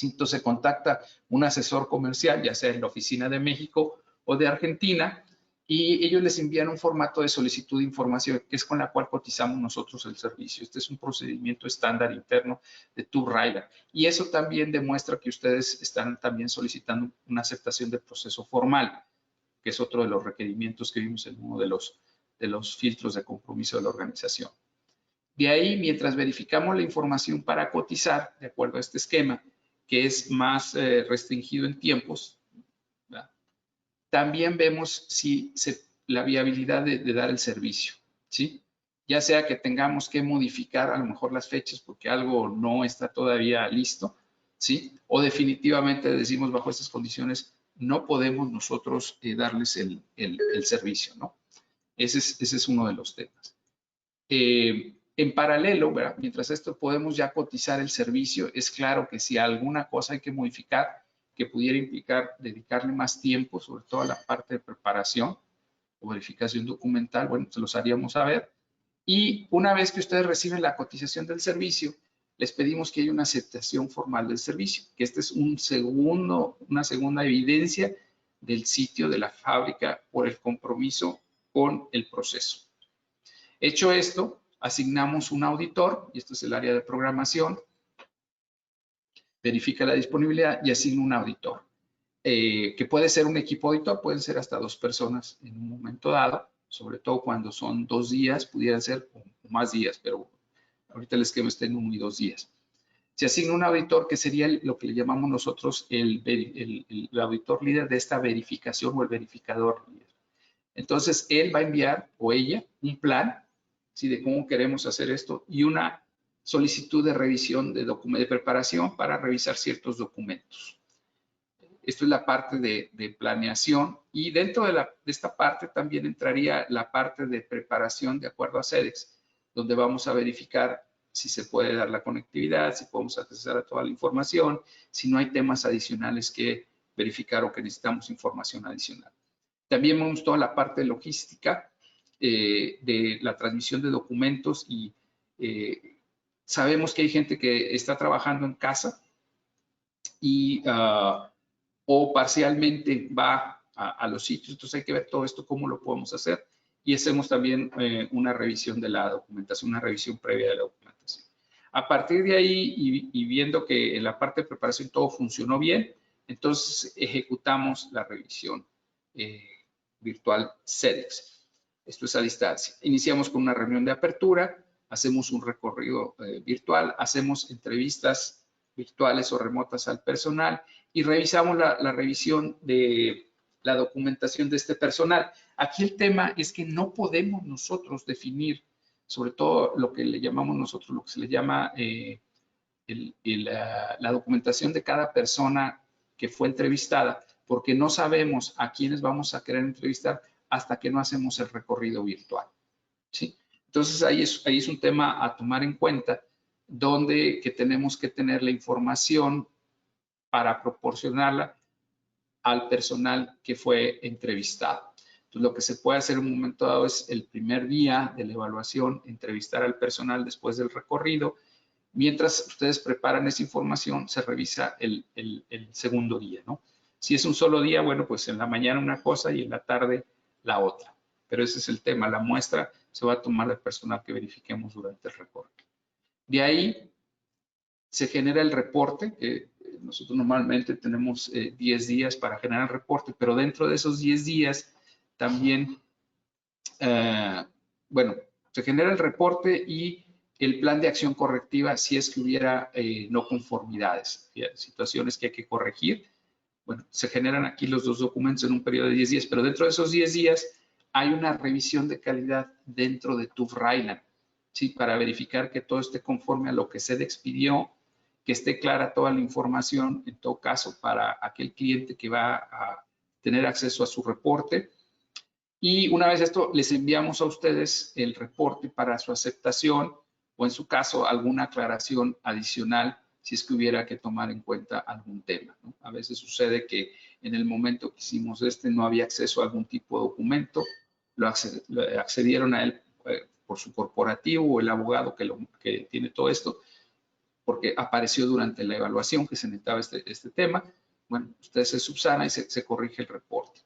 [SPEAKER 1] Entonces se contacta un asesor comercial, ya sea en la oficina de México o de Argentina, y ellos les envían un formato de solicitud de información, que es con la cual cotizamos nosotros el servicio. Este es un procedimiento estándar interno de Tour Island. Y eso también demuestra que ustedes están también solicitando una aceptación del proceso formal, que es otro de los requerimientos que vimos en uno de los filtros de compromiso de la organización. De ahí, mientras verificamos la información para cotizar, de acuerdo a este esquema, que es más restringido en tiempos, ¿verdad? También vemos si la viabilidad de dar el servicio, ¿sí? Ya sea que tengamos que modificar a lo mejor las fechas porque algo no está todavía listo, ¿sí? O definitivamente decimos bajo estas condiciones no podemos nosotros darles el servicio, ¿no? Ese es uno de los temas. En paralelo, ¿verdad? Mientras esto podemos ya cotizar el servicio, es claro que si alguna cosa hay que modificar, que pudiera implicar dedicarle más tiempo, sobre todo a la parte de preparación o verificación documental, bueno, se los haríamos saber. Y una vez que ustedes reciben la cotización del servicio, les pedimos que haya una aceptación formal del servicio, que este es una segunda evidencia del sitio de la fábrica por el compromiso con el proceso. Hecho esto, asignamos un auditor, y esto es el área de programación, verifica la disponibilidad y asigna un auditor, que puede ser un equipo auditor, pueden ser hasta 2 personas en un momento dado, sobre todo cuando son 2 días, pudieran ser o más días, pero ahorita el esquema está en 1 y 2 días. Se asigna un auditor que sería lo que le llamamos nosotros el auditor líder de esta verificación o el verificador líder. Entonces, él va a enviar, o ella, un plan, ¿sí? De cómo queremos hacer esto y una solicitud de revisión de preparación para revisar ciertos documentos. Esto es la parte de planeación y dentro de esta parte también entraría la parte de preparación de acuerdo a SEDEX, donde vamos a verificar si se puede dar la conectividad, si podemos acceder a toda la información, si no hay temas adicionales que verificar o que necesitamos información adicional. También vemos toda la parte logística de la transmisión de documentos y sabemos que hay gente que está trabajando en casa y o parcialmente va a los sitios, entonces hay que ver todo esto, cómo lo podemos hacer y hacemos también una revisión de la documentación, una revisión previa de la documentación. A partir de ahí y viendo que en la parte de preparación todo funcionó bien, entonces ejecutamos la revisión virtual SEDEX. Esto es a distancia. Iniciamos con una reunión de apertura, hacemos un recorrido virtual, hacemos entrevistas virtuales o remotas al personal y revisamos la revisión de la documentación de este personal. Aquí el tema es que no podemos nosotros definir, sobre todo lo que le llamamos nosotros, lo que se le llama la documentación de cada persona que fue entrevistada, porque no sabemos a quiénes vamos a querer entrevistar hasta que no hacemos el recorrido virtual, ¿sí? Entonces, ahí es un tema a tomar en cuenta, donde que tenemos que tener la información para proporcionarla al personal que fue entrevistado. Entonces, lo que se puede hacer en un momento dado es el primer día de la evaluación, entrevistar al personal después del recorrido. Mientras ustedes preparan esa información, se revisa el segundo día, ¿no? Si es un solo día, bueno, pues en la mañana una cosa y en la tarde la otra. pero ese es el tema. La muestra se va a tomar del personal que verifiquemos durante el recorte. De ahí se genera el reporte, que nosotros normalmente tenemos 10 días para generar el reporte, pero dentro de esos 10 días también, bueno, se genera el reporte y el plan de acción correctiva si es que hubiera no conformidades, situaciones que hay que corregir. Bueno, se generan aquí los dos documentos en un periodo de 10 días, pero dentro de esos 10 días hay una revisión de calidad dentro de TÜV Rheinland, ¿sí? Para verificar que todo esté conforme a lo que se expidió, que esté clara toda la información, en todo caso, para aquel cliente que va a tener acceso a su reporte. Y una vez esto, les enviamos a ustedes el reporte para su aceptación o, en su caso, alguna aclaración adicional si es que hubiera que tomar en cuenta algún tema, ¿no? A veces sucede que en el momento que hicimos no había acceso a algún tipo de documento, lo accedieron a él por su corporativo o el abogado que tiene todo esto, porque apareció durante la evaluación que se necesitaba este tema. Bueno, usted se subsana y se corrige el reporte.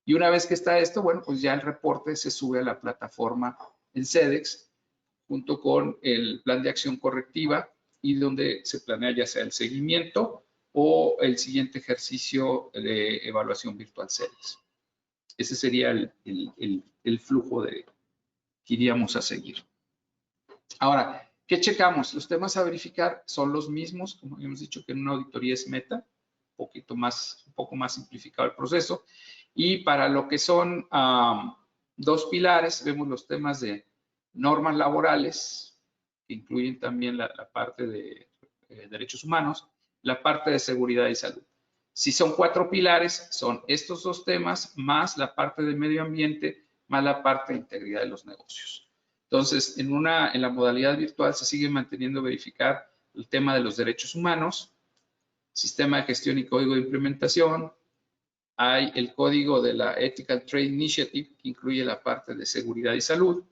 [SPEAKER 1] Y una vez que está esto, bueno, pues ya el reporte se sube a la plataforma en SEDEX junto con el plan de acción correctiva y donde se planea ya sea el seguimiento o el siguiente ejercicio de evaluación virtual SEDEX. Ese sería el flujo que iríamos a seguir. Ahora, ¿qué checamos? Los temas a verificar son los mismos, como habíamos dicho que en una auditoría es meta, un poco más simplificado el proceso. Y para lo que son dos pilares, vemos los temas de normas laborales, que incluyen también la parte de derechos humanos, la parte de seguridad y salud. Si son 4 pilares, son estos 2 temas, más la parte de medio ambiente, más la parte de integridad de los negocios. Entonces, en la modalidad virtual se sigue manteniendo verificar el tema de los derechos humanos, sistema de gestión y código de implementación. Hay el código de la Ethical Trade Initiative, que incluye la parte de seguridad y salud.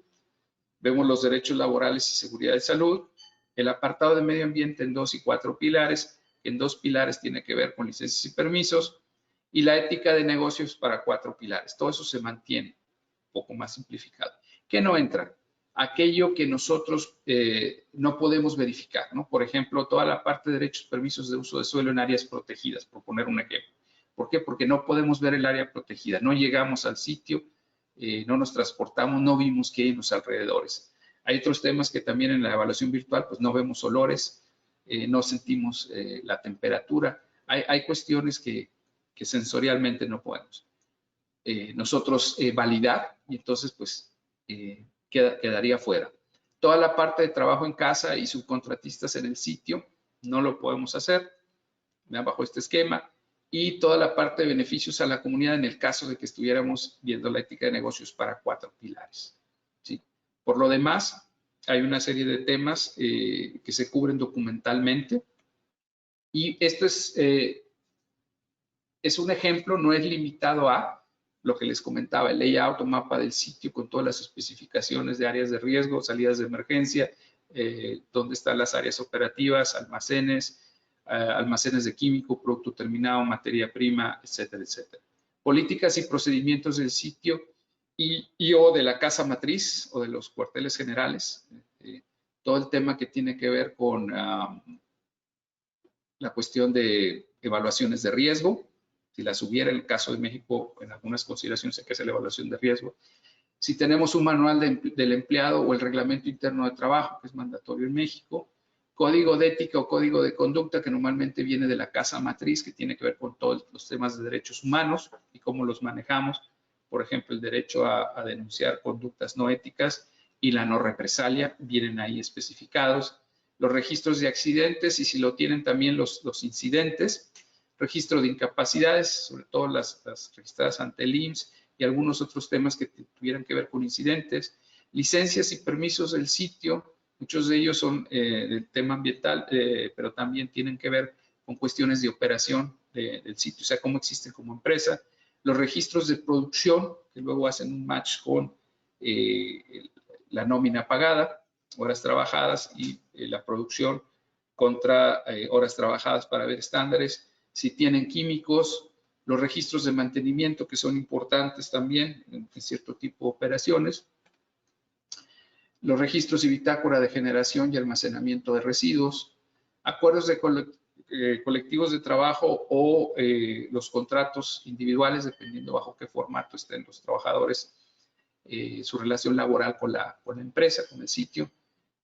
[SPEAKER 1] Vemos los derechos laborales y seguridad y salud. El apartado de medio ambiente en 2 y 4 pilares. En 2 pilares tiene que ver con licencias y permisos. Y la ética de negocios para 4 pilares. Todo eso se mantiene un poco más simplificado. ¿Qué no entra? Aquello que nosotros no podemos verificar, ¿no? Por ejemplo, toda la parte de derechos, permisos de uso de suelo en áreas protegidas, por poner un ejemplo. ¿Por qué? Porque no podemos ver el área protegida, no llegamos al sitio, no nos transportamos, no vimos qué hay en los alrededores. Hay otros temas que también en la evaluación virtual, pues no vemos olores, no sentimos la temperatura. Hay cuestiones que sensorialmente no podemos nosotros validar y entonces pues quedaría fuera. Toda la parte de trabajo en casa y subcontratistas en el sitio no lo podemos hacer bajo este esquema. Y toda la parte de beneficios a la comunidad en el caso de que estuviéramos viendo la ética de negocios para 4 pilares, ¿sí? Por lo demás, hay una serie de temas que se cubren documentalmente y esto es un ejemplo, no es limitado a lo que les comentaba, el layout o mapa del sitio con todas las especificaciones de áreas de riesgo, salidas de emergencia, dónde están las áreas operativas, almacenes, almacenes de químico, producto terminado, materia prima, etcétera, etcétera. Políticas y procedimientos del sitio y o de la casa matriz o de los cuarteles generales. Todo el tema que tiene que ver con la cuestión de evaluaciones de riesgo. Si las hubiera en el caso de México, en algunas consideraciones hay que hacer la evaluación de riesgo. Si tenemos un manual del empleado o el reglamento interno de trabajo, que es mandatorio en México, código de ética o código de conducta, que normalmente viene de la casa matriz, que tiene que ver con todos los temas de derechos humanos y cómo los manejamos. Por ejemplo, el derecho a denunciar conductas no éticas y la no represalia vienen ahí especificados. Los registros de accidentes y si lo tienen también los incidentes. Registro de incapacidades, sobre todo las registradas ante el IMSS y algunos otros temas que tuvieran que ver con incidentes. Licencias y permisos del sitio, muchos de ellos son del tema ambiental, pero también tienen que ver con cuestiones de operación del sitio, o sea, cómo existen como empresa. Los registros de producción, que luego hacen un match con la nómina pagada, horas trabajadas y la producción contra horas trabajadas para ver estándares. Si tienen químicos, Los registros de mantenimiento, que son importantes también en cierto tipo de operaciones. Los registros y bitácora de generación y almacenamiento de residuos. Acuerdos de colectivos de trabajo o los contratos individuales, dependiendo bajo qué formato estén los trabajadores, su relación laboral con la empresa, con el sitio.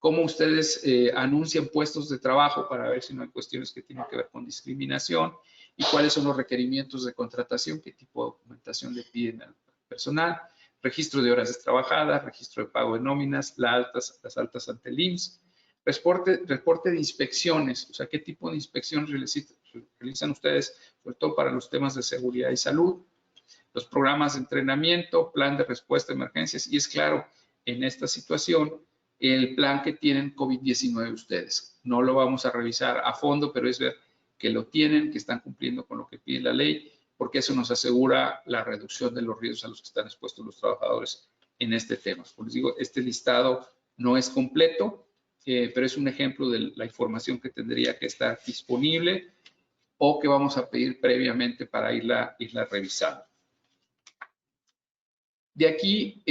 [SPEAKER 1] Cómo ustedes anuncian puestos de trabajo para ver si no hay cuestiones que tienen que ver con discriminación y cuáles son los requerimientos de contratación, qué tipo de documentación le piden al personal, registro de horas trabajadas, registro de pago de nóminas, las altas ante el IMSS, reporte de inspecciones, o sea, qué tipo de inspección realizan ustedes, sobre todo para los temas de seguridad y salud, los programas de entrenamiento, plan de respuesta a emergencias, y es claro, en esta situación, el plan que tienen COVID-19 ustedes. No lo vamos a revisar a fondo, pero es ver que lo tienen, que están cumpliendo con lo que pide la ley, porque eso nos asegura la reducción de los riesgos a los que están expuestos los trabajadores en este tema. Como les digo, este listado no es completo, pero es un ejemplo de la información que tendría que estar disponible o que vamos a pedir previamente para irla revisando. De aquí,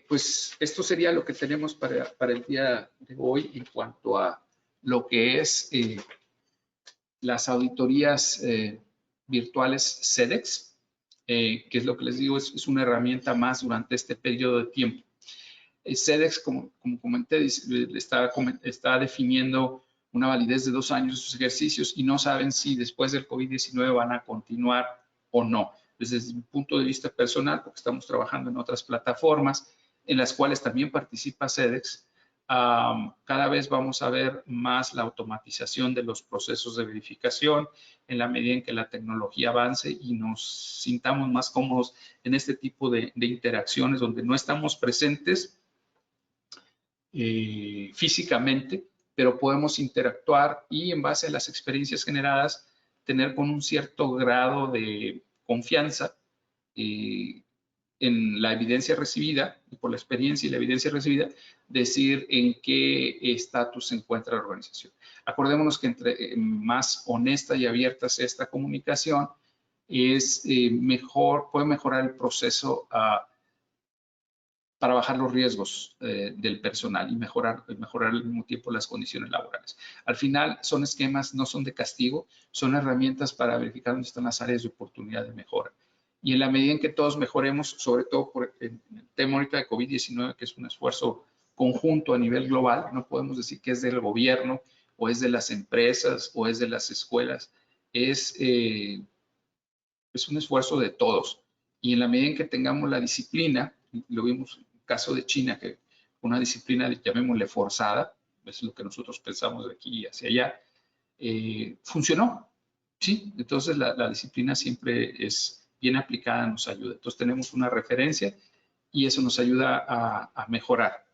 [SPEAKER 1] pues esto sería lo que tenemos para el día de hoy en cuanto a lo que es las auditorías virtuales SEDEX, que es lo que les digo, es una herramienta más durante este periodo de tiempo. SEDEX, como comenté, está definiendo una validez de 2 años de sus ejercicios y no saben si después del COVID-19 van a continuar o no. Desde mi punto de vista personal, porque estamos trabajando en otras plataformas en las cuales también participa SEDEX, cada vez vamos a ver más la automatización de los procesos de verificación en la medida en que la tecnología avance y nos sintamos más cómodos en este tipo de interacciones donde no estamos presentes físicamente, pero podemos interactuar y en base a las experiencias generadas tener con un cierto grado de confianza en la evidencia recibida y por la experiencia y la evidencia recibida, decir en qué estatus se encuentra la organización. Acordémonos que entre más honesta y abierta sea esta comunicación, es puede mejorar el proceso para bajar los riesgos del personal y mejorar al mismo tiempo las condiciones laborales. Al final son esquemas, no son de castigo, son herramientas para verificar dónde están las áreas de oportunidad de mejora. Y en la medida en que todos mejoremos, sobre todo por el tema ahorita de COVID-19, que es un esfuerzo conjunto a nivel global, no podemos decir que es del gobierno o es de las empresas o es de las escuelas, es un esfuerzo de todos. Y en la medida en que tengamos la disciplina, lo vimos en el caso de China, que una disciplina, llamémosle forzada, es lo que nosotros pensamos de aquí hacia allá, funcionó. ¿Sí? Entonces la disciplina siempre es bien aplicada, nos ayuda. Entonces tenemos una referencia y eso nos ayuda a mejorar.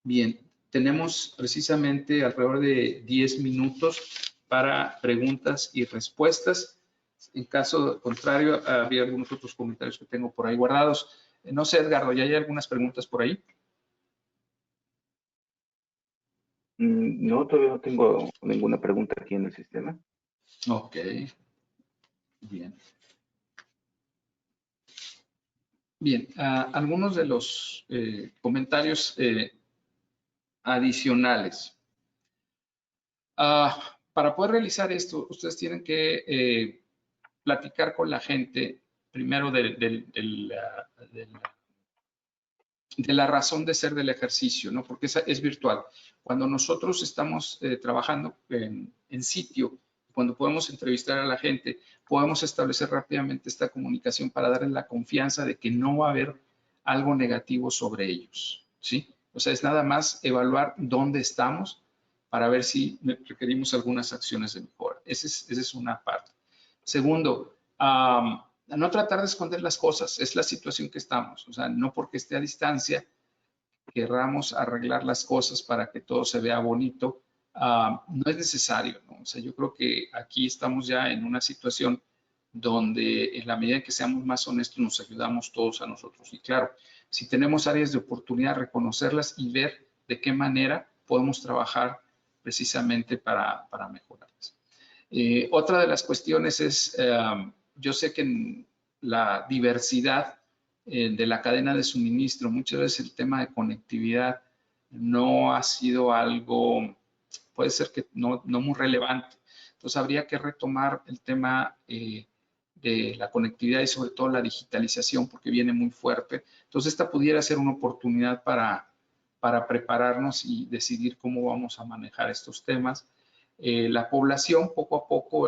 [SPEAKER 1] Bien, tenemos precisamente alrededor de 10 minutos para preguntas y respuestas. En caso contrario, había algunos otros comentarios que tengo por ahí guardados. No sé, Edgardo, ¿ya hay algunas preguntas por ahí?
[SPEAKER 2] No, todavía no tengo ninguna pregunta aquí en el sistema.
[SPEAKER 1] Ok, bien. Bien, algunos de los comentarios adicionales. Para poder realizar esto, ustedes tienen que platicar con la gente primero de la razón de ser del ejercicio, ¿no? Porque es virtual. Cuando nosotros estamos trabajando en sitio, cuando podemos entrevistar a la gente, podemos establecer rápidamente esta comunicación para darles la confianza de que no va a haber algo negativo sobre ellos, ¿sí? O sea, es nada más evaluar dónde estamos para ver si requerimos algunas acciones de mejora. Esa es una parte. Segundo, no tratar de esconder las cosas, es la situación que estamos. O sea, no porque esté a distancia querramos arreglar las cosas para que todo se vea bonito, no es necesario, ¿no? O sea, yo creo que aquí estamos ya en una situación donde en la medida en que seamos más honestos nos ayudamos todos a nosotros. Y claro, si tenemos áreas de oportunidad, reconocerlas y ver de qué manera podemos trabajar precisamente para mejorarlas. Otra de las cuestiones es yo sé que en la diversidad de la cadena de suministro, muchas veces el tema de conectividad no ha sido algo, puede ser que no muy relevante. Entonces habría que retomar el tema de la conectividad y sobre todo la digitalización porque viene muy fuerte. Entonces esta pudiera ser una oportunidad para prepararnos y decidir cómo vamos a manejar estos temas. La población poco a poco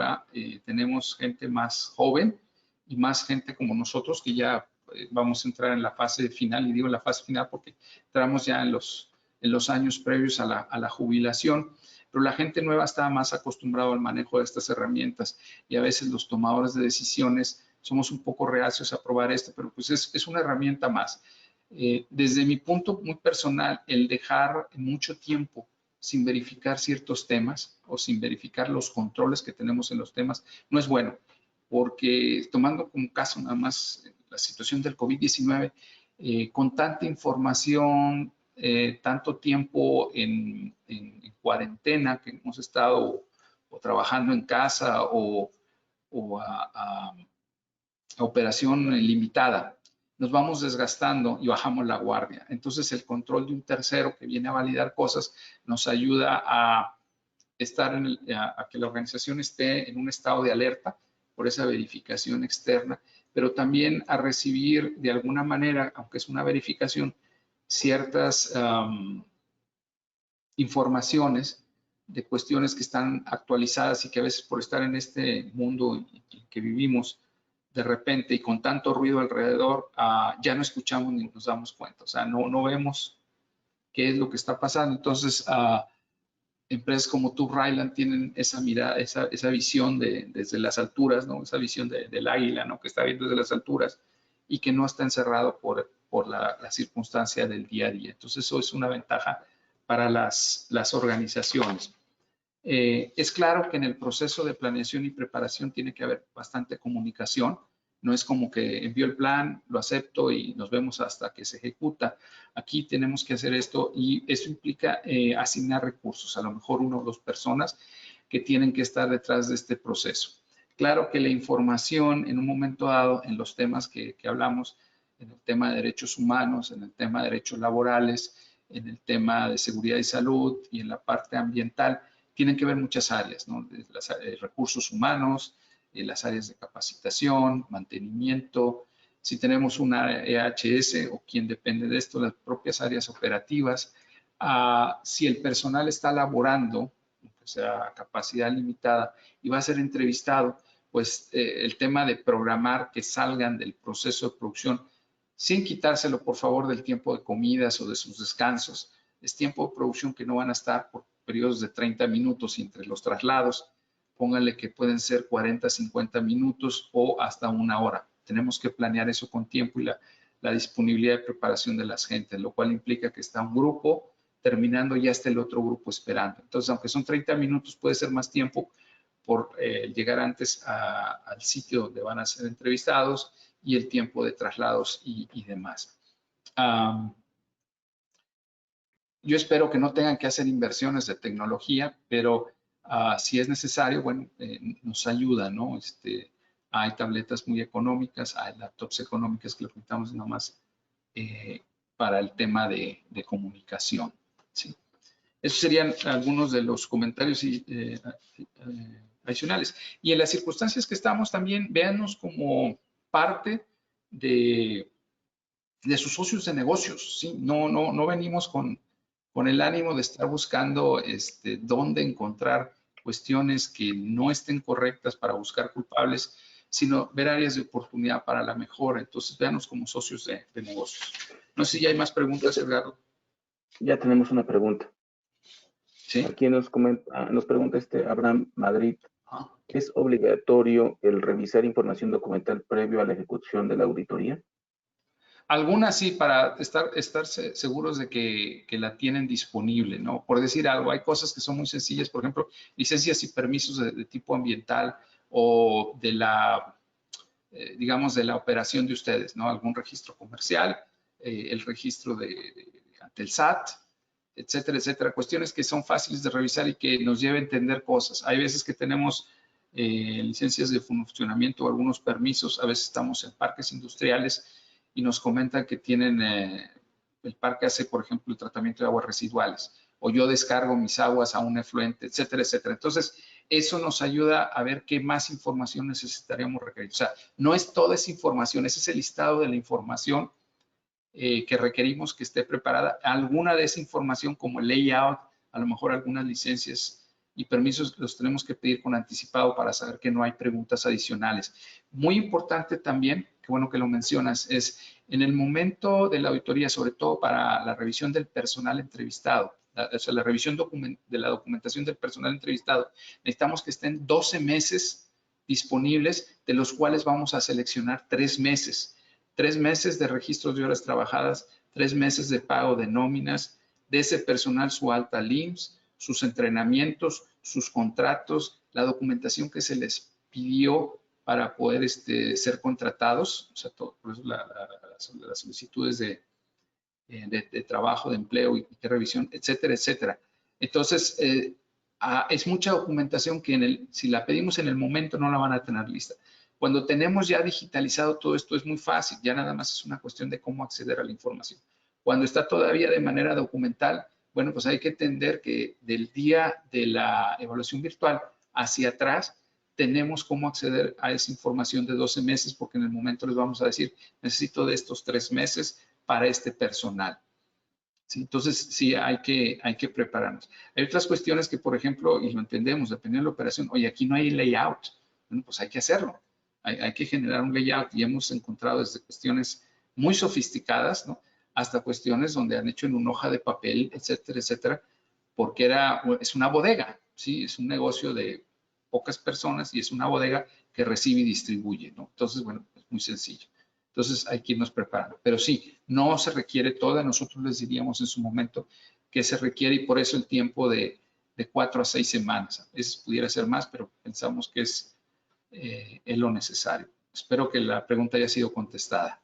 [SPEAKER 1] tenemos gente más joven y más gente como nosotros que ya vamos a entrar en la fase final, y digo en la fase final porque entramos ya en los años previos a la jubilación, pero la gente nueva está más acostumbrada al manejo de estas herramientas y a veces los tomadores de decisiones somos un poco reacios a probar esto, pero pues es una herramienta más. Desde mi punto muy personal, el dejar mucho tiempo sin verificar ciertos temas o sin verificar los controles que tenemos en los temas no es bueno, porque tomando como caso nada más la situación del COVID-19, con tanta información, tanto tiempo en cuarentena que hemos estado o trabajando en casa o a operación limitada, nos vamos desgastando y bajamos la guardia. Entonces el control de un tercero que viene a validar cosas nos ayuda a estar a que la organización esté en un estado de alerta por esa verificación externa, pero también a recibir de alguna manera, aunque es una verificación, ciertas informaciones de cuestiones que están actualizadas y que a veces por estar en este mundo que vivimos de repente y con tanto ruido alrededor, ya no escuchamos ni nos damos cuenta, o sea, no vemos qué es lo que está pasando. Entonces, empresas como Tube Ryland tienen esa mirada, esa visión desde las alturas, ¿no? Esa visión del águila, ¿no? Que está viendo desde las alturas y que no está encerrado por la circunstancia del día a día. Entonces, eso es una ventaja para las organizaciones. Es claro que en el proceso de planeación y preparación tiene que haber bastante comunicación. No es como que envío el plan, lo acepto y nos vemos hasta que se ejecuta. Aquí tenemos que hacer esto y eso implica asignar recursos, a lo mejor 1 o 2 personas que tienen que estar detrás de este proceso. Claro que la información en un momento dado en los temas que hablamos, en el tema de derechos humanos, en el tema de derechos laborales, en el tema de seguridad y salud y en la parte ambiental, tienen que ver muchas áreas, ¿no? Recursos humanos, las áreas de capacitación, mantenimiento, si tenemos una EHS o quien depende de esto, las propias áreas operativas, si el personal está laborando, o sea, capacidad limitada, y va a ser entrevistado, pues el tema de programar que salgan del proceso de producción, sin quitárselo, por favor, del tiempo de comidas o de sus descansos. Es tiempo de producción que no van a estar por periodos de 30 minutos y entre los traslados, pónganle que pueden ser 40, 50 minutos o hasta 1 hora. Tenemos que planear eso con tiempo y la disponibilidad de preparación de las gentes, lo cual implica que está un grupo terminando y ya está el otro grupo esperando. Entonces, aunque son 30 minutos, puede ser más tiempo por llegar antes al sitio donde van a ser entrevistados y el tiempo de traslados y demás. Yo espero que no tengan que hacer inversiones de tecnología, pero si es necesario, bueno, nos ayuda, ¿no? Hay tabletas muy económicas, hay laptops económicas que lo necesitamos nada más para el tema de comunicación, ¿sí? Esos serían algunos de los comentarios adicionales. Y en las circunstancias que estamos también, véanos como parte de sus socios de negocios, ¿sí? No venimos con el ánimo de estar buscando dónde encontrar cuestiones que no estén correctas para buscar culpables, sino ver áreas de oportunidad para la mejora. Entonces, véanos como socios de negocios. No sé si ya hay más preguntas, Edgardo.
[SPEAKER 2] Ya tenemos una pregunta.
[SPEAKER 1] ¿Sí?
[SPEAKER 2] Aquí nos pregunta Abraham Madrid. ¿Es obligatorio el revisar información documental previo a la ejecución de la auditoría?
[SPEAKER 1] Algunas sí, para estar seguros de que la tienen disponible, ¿no? Por decir algo, hay cosas que son muy sencillas, por ejemplo, licencias y permisos de tipo ambiental o de digamos, de la operación de ustedes, ¿no? Algún registro comercial, el registro ante el SAT, etcétera, etcétera. Cuestiones que son fáciles de revisar y que nos lleven a entender cosas. Hay veces que tenemos licencias de funcionamiento o algunos permisos. A veces estamos en parques industriales y nos comentan que tienen, el parque hace, por ejemplo, el tratamiento de aguas residuales, o yo descargo mis aguas a un efluente, etcétera, etcétera. Entonces, eso nos ayuda a ver qué más información necesitaríamos requerir. O sea, no es toda esa información, ese es el listado de la información que requerimos que esté preparada. Alguna de esa información, como el layout, a lo mejor algunas licencias y permisos los tenemos que pedir con anticipado para saber que no hay preguntas adicionales. Muy importante también, qué bueno que lo mencionas, es en el momento de la auditoría, sobre todo para la revisión del personal entrevistado, o sea, la revisión de la documentación del personal entrevistado, necesitamos que estén 12 meses disponibles, de los cuales vamos a seleccionar 3 meses. 3 meses de registros de horas trabajadas, 3 meses de pago de nóminas, de ese personal su alta al IMSS, sus entrenamientos, sus contratos, la documentación que se les pidió para poder ser contratados, o sea, todo, por eso las solicitudes de trabajo, de empleo y de revisión, etcétera, etcétera. Entonces, es mucha documentación que si la pedimos en el momento no la van a tener lista. Cuando tenemos ya digitalizado todo esto es muy fácil, ya nada más es una cuestión de cómo acceder a la información. Cuando está todavía de manera documental, bueno, pues hay que entender que del día de la evaluación virtual hacia atrás tenemos cómo acceder a esa información de 12 meses, porque en el momento les vamos a decir, necesito de estos 3 meses para este personal. ¿Sí? Entonces, sí, hay que prepararnos. Hay otras cuestiones que, por ejemplo, y lo entendemos, dependiendo de la operación, oye, aquí no hay layout. Bueno, pues hay que hacerlo. Hay que generar un layout y hemos encontrado desde cuestiones muy sofisticadas, ¿no?, hasta cuestiones donde han hecho en una hoja de papel, etcétera, etcétera, porque es una bodega, ¿sí? Es un negocio de pocas personas y es una bodega que recibe y distribuye, ¿no? Entonces, bueno, es muy sencillo. Entonces hay que irnos preparando. Pero sí, no se requiere toda. Nosotros les diríamos en su momento que se requiere y por eso el tiempo de 4 a 6 semanas. A veces pudiera ser más, pero pensamos que es lo necesario. Espero que la pregunta haya sido contestada.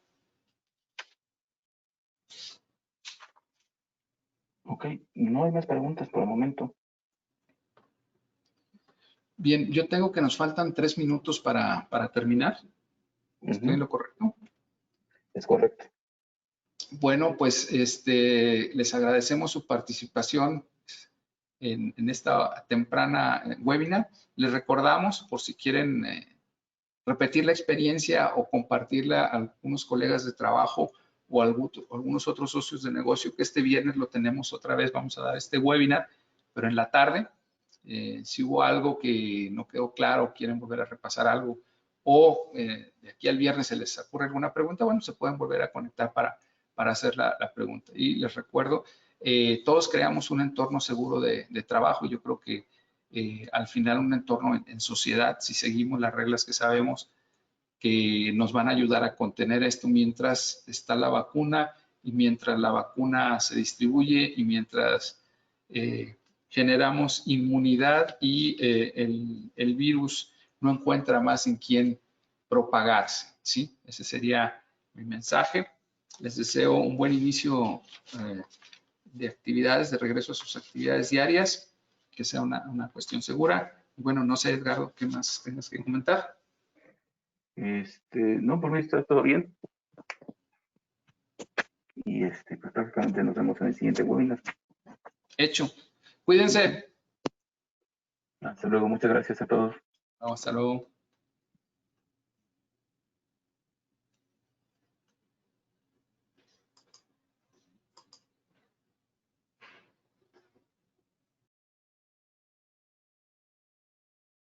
[SPEAKER 2] Ok, no hay más preguntas por el momento.
[SPEAKER 1] Bien, yo tengo que nos faltan 3 minutos para terminar. ¿Estoy en lo correcto?
[SPEAKER 2] Es correcto.
[SPEAKER 1] Bueno, pues les agradecemos su participación en esta temprana webinar. Les recordamos, por si quieren repetir la experiencia o compartirla a algunos colegas de trabajo o algunos otros socios de negocio, que este viernes lo tenemos otra vez, vamos a dar este webinar, pero en la tarde. Si hubo algo que no quedó claro, quieren volver a repasar algo, o de aquí al viernes se les ocurre alguna pregunta, bueno, se pueden volver a conectar para hacer la pregunta. Y les recuerdo, todos creamos un entorno seguro de trabajo. Yo creo que al final un entorno en sociedad, si seguimos las reglas que sabemos, que nos van a ayudar a contener esto mientras está la vacuna y mientras la vacuna se distribuye y mientras generamos inmunidad y el virus no encuentra más en quién propagarse, ¿sí? Ese sería mi mensaje. Les deseo un buen inicio de actividades, de regreso a sus actividades diarias, que sea una cuestión segura. Bueno, no sé, Edgardo, ¿qué más tengas que comentar?
[SPEAKER 2] No, por mí está todo bien. Y pues prácticamente nos vemos en el siguiente webinar.
[SPEAKER 1] Hecho. Cuídense.
[SPEAKER 2] Hasta luego, muchas gracias a todos.
[SPEAKER 1] Hasta luego.